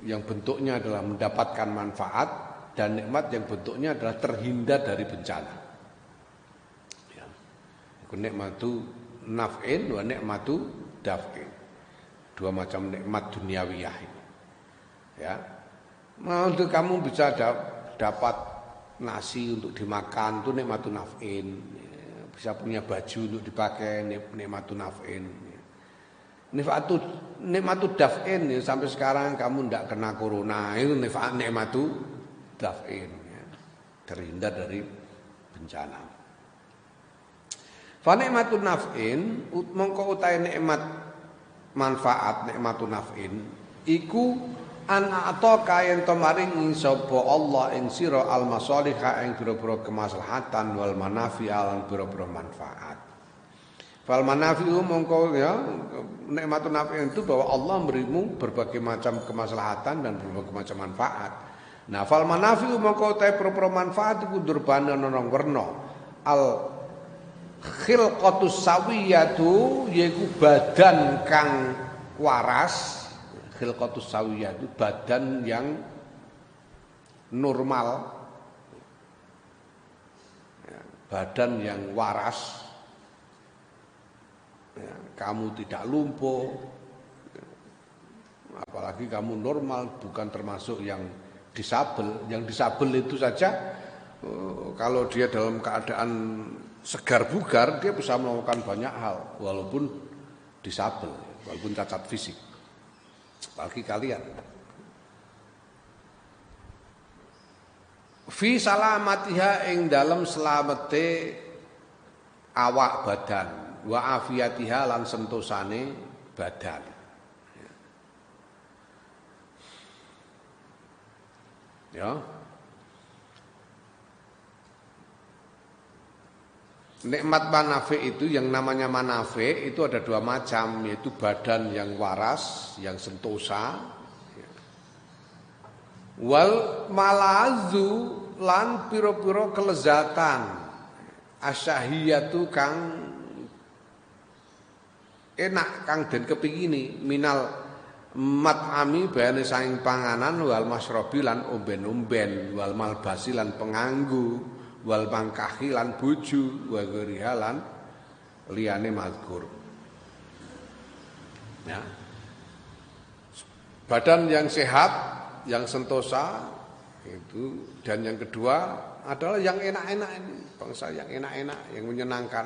yang bentuknya adalah mendapatkan manfaat dan nikmat yang bentuknya adalah terhindar dari bencana. Ya. Nikmatu naf'in wa nikmatu daf'in. Dua macam nikmat duniawiyah ini. Ya. Untuk kamu bisa dapat nasi untuk dimakan itu nikmatun naf'in. Bisa punya baju untuk dipakai nikmatun naf'in. Nikmatu daf'in ya, sampai sekarang kamu tidak kena corona, itu nikmatu daf'in ya. Terhindar dari bencana. Fa nikmatu naf'in mongko utahe nikmat manfaat nikmatu naf'in iku an ataka yen to maringi sapa Allah ing sira al masalihah ing pira-pira kemaslahatan wal manafi'al lan pira-pira manfaat. Fal manafi'u mongko ya nikmatun naf'in itu bahwa Allah memberimu berbagai macam kemaslahatan dan berbagai macam manfaat. Nah, fal manafi'u mongko te pira-pira manfaat iku durbane ana werna al khilqatus sawiyatu yaiku badan kang waras. Khilqatus sawiyatu badan yang normal, ya, badan yang waras. Ya, kamu tidak lumpuh, ya, apalagi kamu normal, bukan termasuk yang disabel. Yang disabel itu saja kalau dia dalam keadaan segar bugar dia bisa melakukan banyak hal walaupun disabel, walaupun cacat fisik. Apalagi kalian. Fi salamatiha ing dalam selamete awak badan wa afiyatiha lan sentosane badan. Ya. Nikmat manafi itu yang namanya manafi itu ada dua macam, yaitu badan yang waras, yang sentosa, wal malazu lan piro-piro kelezatan asyahiyatu kang enak kang den kepingini minal mat'ami bayane saing panganan wal masrobi lan omben-omben wal malbasi lan penganggu wal mangkahi lan bojo wa ghiriha lan liyane mazkur. Ya. Badan yang sehat, yang sentosa itu, dan yang kedua adalah yang enak-enak ini, bangsa yang enak-enak, yang menyenangkan.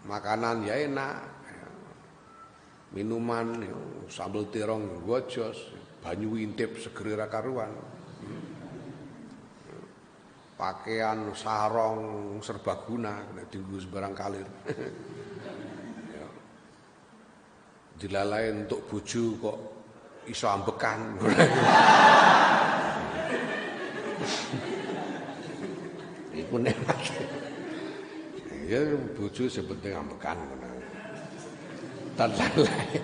Makanan ya enak, ya. Minuman ya, sambal terong gojos, banyu intip segeri ra karuan. Pakaian sarong serbaguna kena dienggo sembarang kalir. Ya. Dilalain untuk bojo kok iso ambekan. Iku nikmat. Ya bojo sepenting ambekan ngono. Dan lain.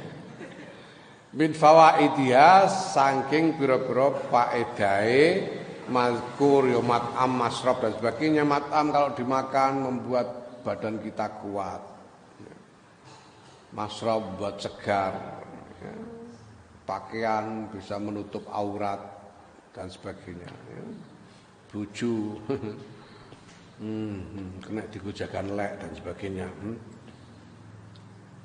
Min fawaidiha saking pira-pira faedahe mazkur ya mat'am masrab dan sebagainya. Mat'am kalau dimakan membuat badan kita kuat, masrab buat segar, ya. Pakaian bisa menutup aurat dan sebagainya, ya. Bojo kena digojakan lek dan sebagainya.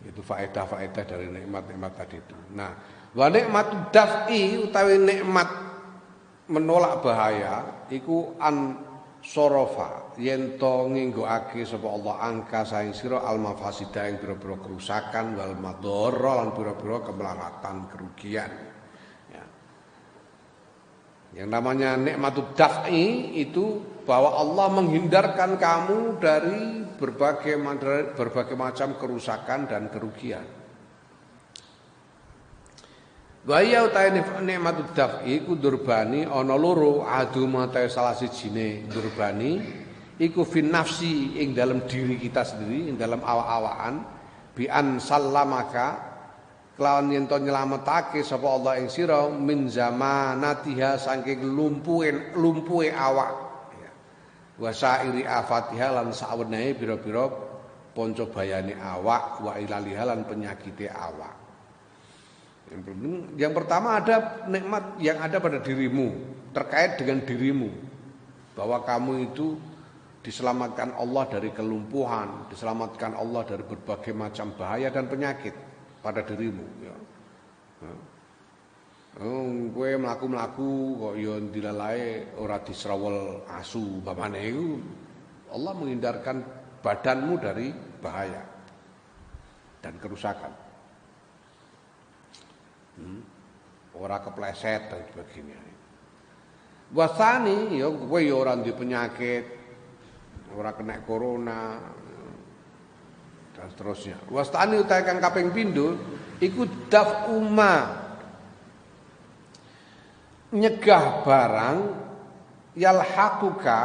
Itu faedah-faedah dari nikmat-nikmat tadi itu. Nah, wa nikmatu daf'i utawi nikmat menolak bahaya iku an sorofa yen to nginggoake sapa Allah angka saing sira al mafasida ing pira-pira kerusakan wal madharra lan pira-pira kemelaratan kerugian. Ya. Yang namanya nikmatud daf'i itu bahwa Allah menghindarkan kamu dari berbagai macam kerusakan dan kerugian. Wa ya utahe nikmatud daf'i iku durbani ana loro aduma ta salah sijine durbani iku fin nafsi ing dalam diri kita sendiri, ing dalam awak-awakan bi an sallamaka kelawan yen to nyelametake sapa Allah ing sira min zamanatiha saking lumpuhe awak ya. Wa sairi afatiha lan sawenehe pira-pira panca bayane awak wa ilaliha lan penyakite awak. Yang pertama ada nikmat yang ada pada dirimu, terkait dengan dirimu, bahwa kamu itu diselamatkan Allah dari kelumpuhan, diselamatkan Allah dari berbagai macam bahaya dan penyakit pada dirimu. Ya. Kowe mlaku-mlaku kok yo dilalae ora disrawel asu, bapane iku Allah menghindarkan badanmu dari bahaya dan kerusakan. Ora kepleset dan sebagainya. Wasani ya kowe ya ora duwe penyakit, ora kena corona dan seterusnya. Wastani utahe kang kaping pindho iku daf'uma nyegah barang yalhaquka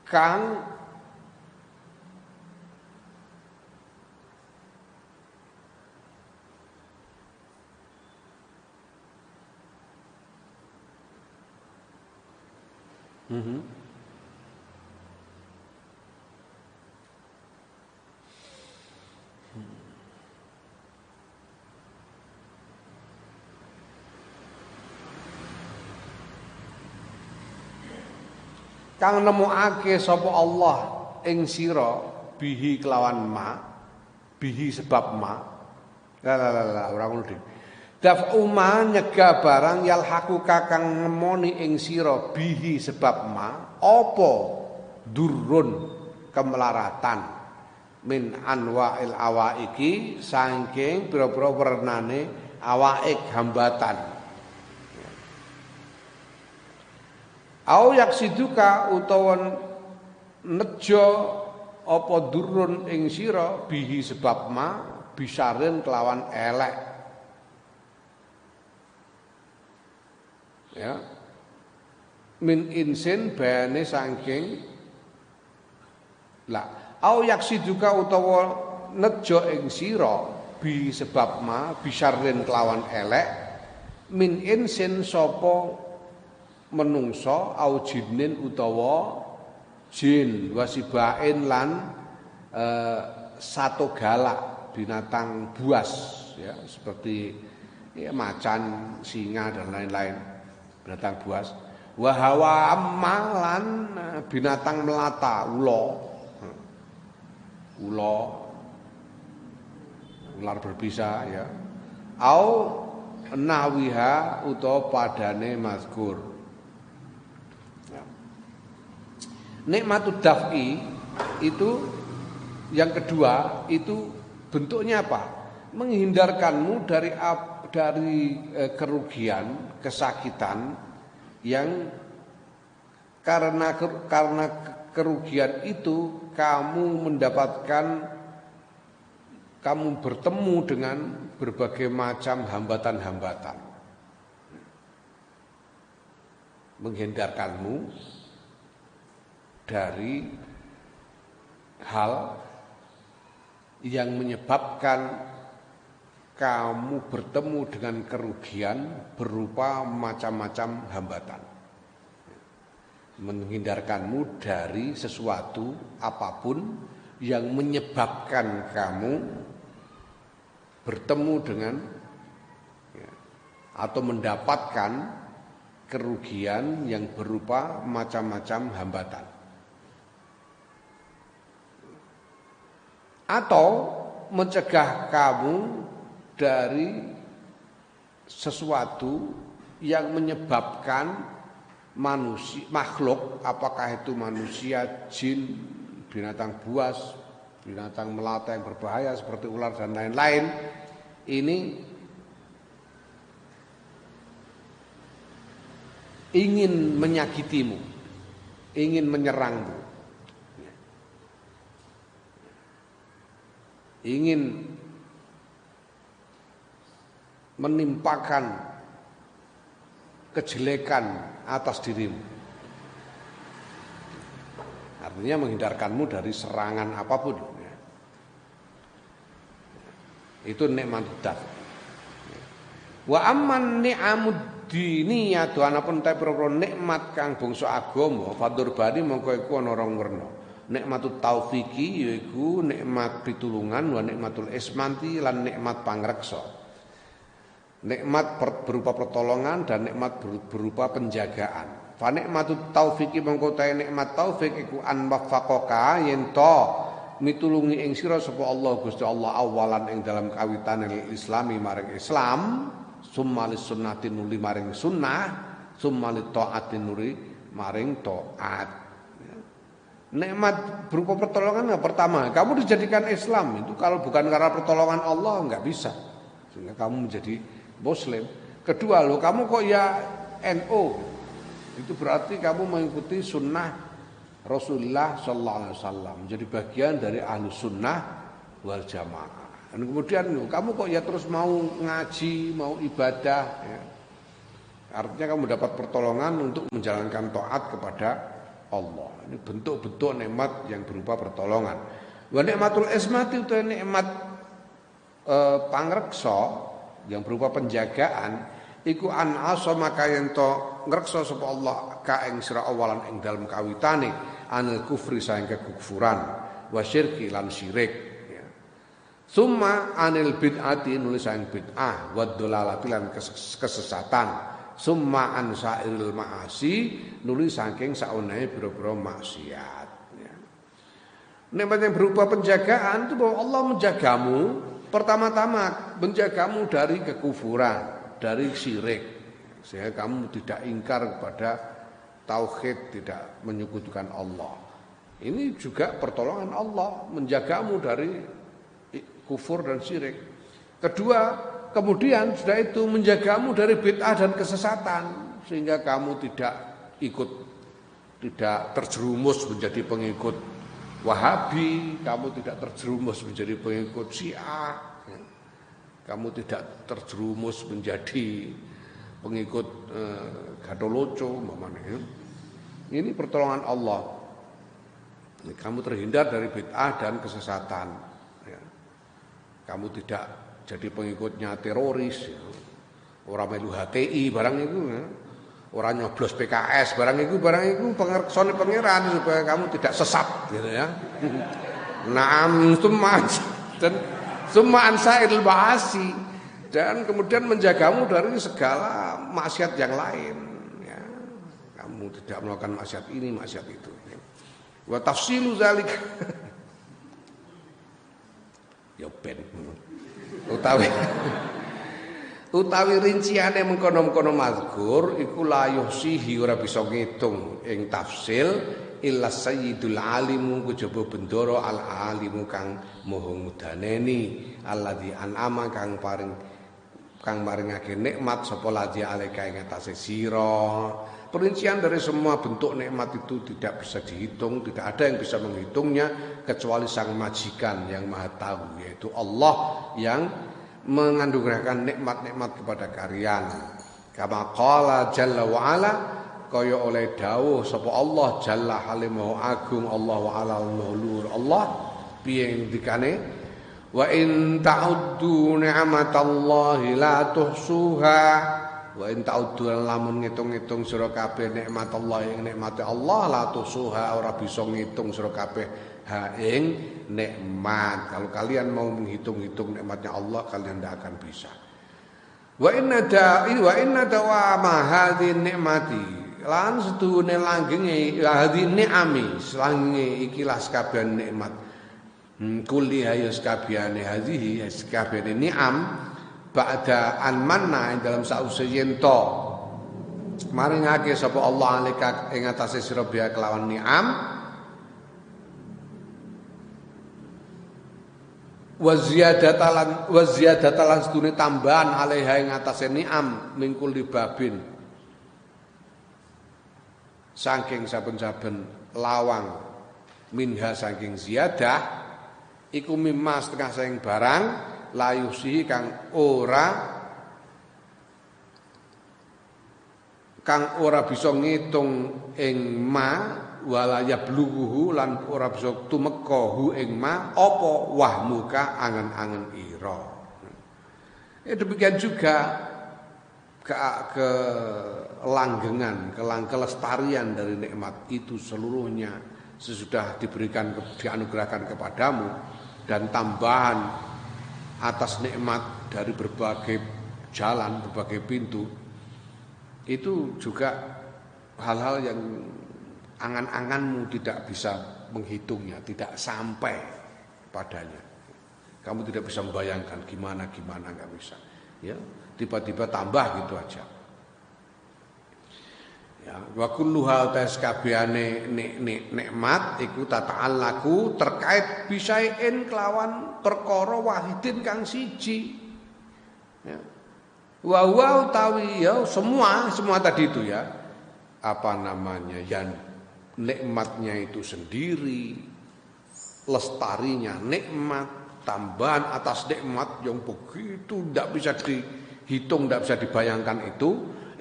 kang kang nemokake sapa Allah ing sira bihi kelawan ma, bihi sebab ma. La ora ngono dik. Daf'u ma nyegah barang yalhaqu kang ngemoni ing sira bihi sebab ma apa durrun kemelaratan min anwa'il awaiki saking pira-pira wernane awaik hambatan. Au yaksiduka utawa nejo apa durun ing sira bihi sebab ma bisarin kelawan elek. Ya. Min insin bayane saking la au yaksiduka utawa nejo ing sira bi sebab ma bisarin kelawan elek min insin sapa menungso au jinin utawa jin wasibain lan satu galak binatang buas ya seperti ya, macan, singa dan lain-lain binatang buas wa hawa amalan binatang melata ular berbisa ya au nawiha utawa padane mazkur. Nikmatud daf'i itu yang kedua itu bentuknya apa? Menghindarkanmu dari kerugian, kesakitan yang karena kerugian itu kamu bertemu dengan berbagai macam hambatan-hambatan. Menghindarkanmu dari hal yang menyebabkan kamu bertemu dengan kerugian berupa macam-macam hambatan. Menghindarkanmu dari sesuatu apapun yang menyebabkan kamu bertemu dengan atau mendapatkan kerugian yang berupa macam-macam hambatan. Atau mencegah kamu dari sesuatu yang menyebabkan manusia, makhluk, apakah itu manusia, jin, binatang buas, binatang melata yang berbahaya seperti ular dan lain-lain, ini ingin menyakitimu, ingin menyerangmu, ingin menimpakan kejelekan atas dirimu. Artinya menghindarkanmu dari serangan apapun. Itu nikmat daf. Wa amman ni'amud diniyatu anapun ta pira nikmat kang bangsa agama fadur bani mongko iku ana rong werna. Nikmatut taufiki yaiku nikmat pitulungan wa nikmatul ismanti lan nikmat pangreksa. Nikmat berupa pertolongan dan nikmat berupa penjagaan. Fa nikmatut taufiki mongko ta nikmat taufik iku an waffaqaka yen to mitulungi ing sira sapa Allah Gusti Allah awalan ing dalam kawitane islami maring Islam, summa lis sunnati nuli maring sunnah, summa lit taati nuri maring taat. Nikmat berupa pertolongan pertama, kamu dijadikan Islam itu kalau bukan karena pertolongan Allah enggak bisa. Sehingga kamu menjadi Muslim. Kedua, lo kamu kok ya NO? Itu berarti kamu mengikuti sunnah Rasulullah Sallallahu Alaihi Wasallam. Jadi bagian dari ahlu sunnah wal jamaah. Dan kemudian kamu kok ya terus mau ngaji, mau ibadah. Ya. Artinya kamu dapat pertolongan untuk menjalankan taat kepada Allah. Ini bentuk-bentuk nikmat yang berupa pertolongan. Wa nikmatul ismati itu nikmat pangreksa yang berupa penjagaan. Iku an asama kayen to ngreksa sapa Allah ka ing sira awalan ing dalem kawitane anil kufri saing kekufuran wa syirki lan syirik ya. Summa anil bid'ati nulis saing bid'ah wa dhalalati lan kesesatan. Summa an sairil ma'asi nulis saking saunehe boro-boro maksiat ya. Nikmat yang berupa penjagaan itu bahwa Allah menjagamu pertama-tama menjagamu dari kekufuran, dari syirik, sehingga kamu tidak ingkar kepada tauhid, tidak menyekutukan Allah. Ini juga pertolongan Allah menjagamu dari kufur dan syirik. Kedua, kemudian sudah itu menjagamu dari bid'ah dan kesesatan, sehingga kamu tidak terjerumus menjadi pengikut Wahabi, kamu tidak terjerumus menjadi pengikut Syiah, kamu tidak terjerumus menjadi pengikut Gadoloco, umpamanya. Ini pertolongan Allah. Kamu terhindar dari bid'ah dan kesesatan. Ya. Kamu tidak jadi pengikutnya teroris, ya. Orang melu HTI barang itu, ya. Orang nyoblos PKS barang itu pengersone pangeran supaya kamu tidak sesat, gitu ya. Naam summa ansail ba'asi dan kemudian menjagamu dari segala maksiat yang lain ya. Kamu tidak melakukan maksiat ini, maksiat itu ya. Wa tafsilu zalik ya ben utawi rinciane mengkono-mengkono mazkur iku la yuhsihi ora bisa ngitung ing tafsil illa sayyidul alimu kejaba bendoro al alimu kang moho ngudaneni alladzi an'ama kang maringake nikmat sapa ladzi alika ing atase sira. Perincian dari semua bentuk nikmat itu tidak bisa dihitung, tidak ada yang bisa menghitungnya kecuali sang majikan yang maha tahu, yaitu Allah yang menganugerahkan nikmat-nikmat kepada kalian. Kama qala jalla wa ala kaya oleh dawuh sapa Allah jalla halimahu agung Allah wa ala luhur Allah piye ngendikane wa in ta'uddu ni'matallahi la tuhsuha wa in ta'uddu lamun ngitung-ngitung sira kabeh nikmat Allah ing nikmate Allah la tuhsuha ora bisa ngitung sira kabeh ha ing nikmat. Kalau kalian mau menghitung-hitung nikmatnya Allah kalian tidak akan bisa. Wa inna dawama hadhi nikmati lan sedune langgenge hadhi ni'ami selange ikilah sekabian nikmat kulli hayas kabehane hadhihi kabehane ni'am ba'da an manna dalam sause yen to maringake sapa Allah alika ing atase sira kelawan ni'am wa ziyadatalan sedune tambahan alaiha ing atase ni'am mingkul libabin saking saben-saben lawang minha saking ziyadah iku mimma setengah saking barang layusi kang ora bisa ngitung ing ma wala yablughu lan ora bisa tumeka hu ing ma apa wahmuka angen-angen ira. Demikian juga kelanggengan, kelestarian dari nikmat itu seluruhnya sesudah dianugerahkan kepadamu dan tambahan atas nikmat dari berbagai jalan, berbagai pintu itu juga hal-hal yang angan-anganmu tidak bisa menghitungnya, tidak sampai padanya. Kamu tidak bisa membayangkan gimana nggak bisa. Ya, tiba-tiba tambah gitu aja. Ya, wa kullu hal taskabihane nikmat iku tata'allaku terkait bisain kelawan perkara wahidin kang siji. Ya. Wa utawi ya semua tadi itu ya. Apa namanya? Yang nikmatnya itu sendiri, lestarinya nikmat, tambahan atas nikmat yang begitu tidak bisa dihitung, tidak bisa dibayangkan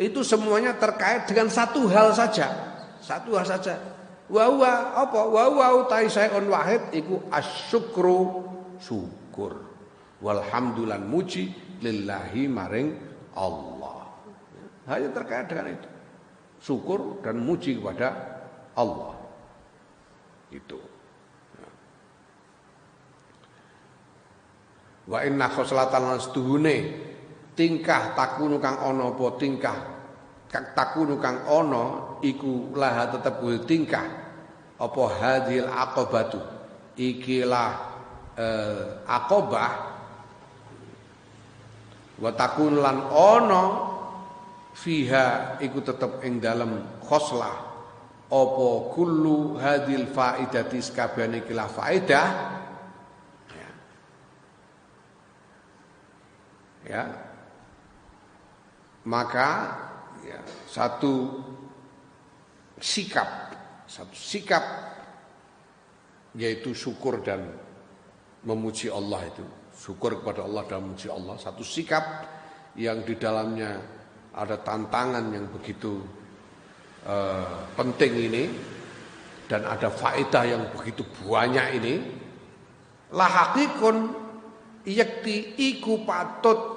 itu semuanya terkait dengan satu hal saja. Wa apa? Wa utai saeun wahid iku asyukru syukur. Walhamdulillah muji lillahi maring Allah. Hanya terkait dengan itu. Syukur dan muji kepada Allah. Itu. Wa inna khoslatan lan setuhune tingkah takunu kang ana apa tingkah takunu kang ana iku laha tetep kuwi tingkah apa hadhil aqabatu ikilah aqabah wa takun lan ana fiha iku tetep ing dalem khoslah apa kullu hadhil faidati sakabehane ikilah faedah ya maka ya, satu sikap yaitu syukur dan memuji Allah itu syukur kepada Allah dan memuji Allah satu sikap yang di dalamnya ada tantangan yang begitu penting ini dan ada faedah yang begitu banyak ini lahakikun yakti iku patut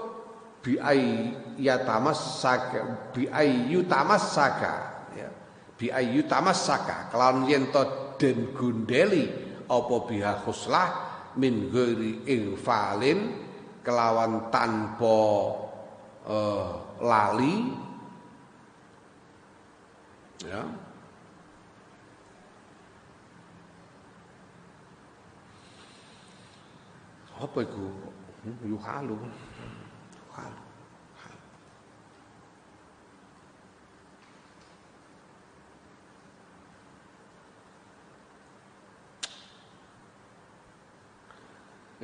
biayyutamassaka kelawan yen to den gundeli apa biha khuslah min ghairi infalin kelawan tanpa lali ya apa iku yuhalu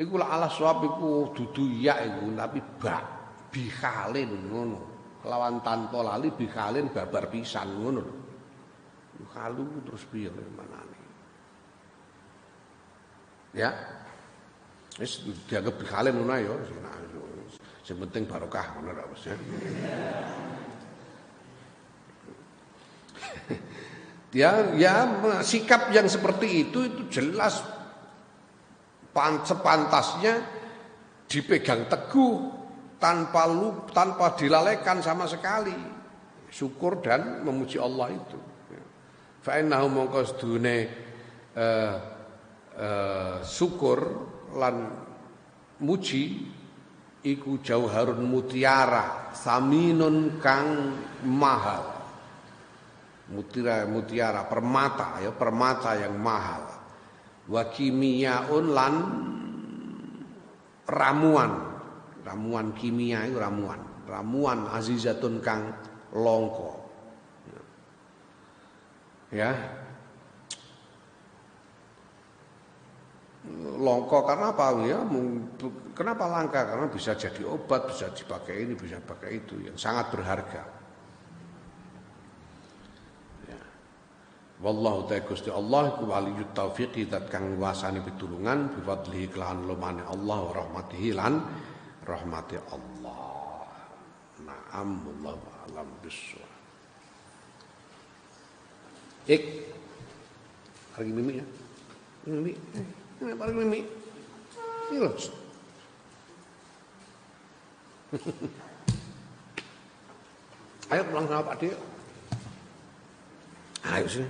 iku la ala swab iku dudu ya iku tapi bikhalin ngono lawan tanpa lali bikhalin babar pisan ngono lho yuhalu terus piye manane ya wis dianggap bikhalin ngono ya sing penting barokah ngono ra wis ya sikap yang seperti itu jelas sepantasnya dipegang teguh tanpa dilalaikan sama sekali syukur dan memuji Allah itu fa innahu mongko sedune syukur lan muji iku jauharun mutiara saminun kang mahal mutiara permata yang mahal wa kimiyaun lan ramuan kimia itu ramuan azizatun kang longko ya longko karena apa ya kenapa langka karena bisa jadi obat bisa dipakai ini bisa pakai itu yang sangat berharga. Wallahu ta'ala Gusti Allah iku waliyut taufiqi zat kang wasani pitulungan bi fadlihi kelawan lumane Allah wa rahmatihi lan rahmati Allah. Na'am wallahu a'lam bissawab. Lagi mimi ya. Mimi. Ini paling mimi. Ini loh. Ayo pulang sama Pak Dio. Ayo sini.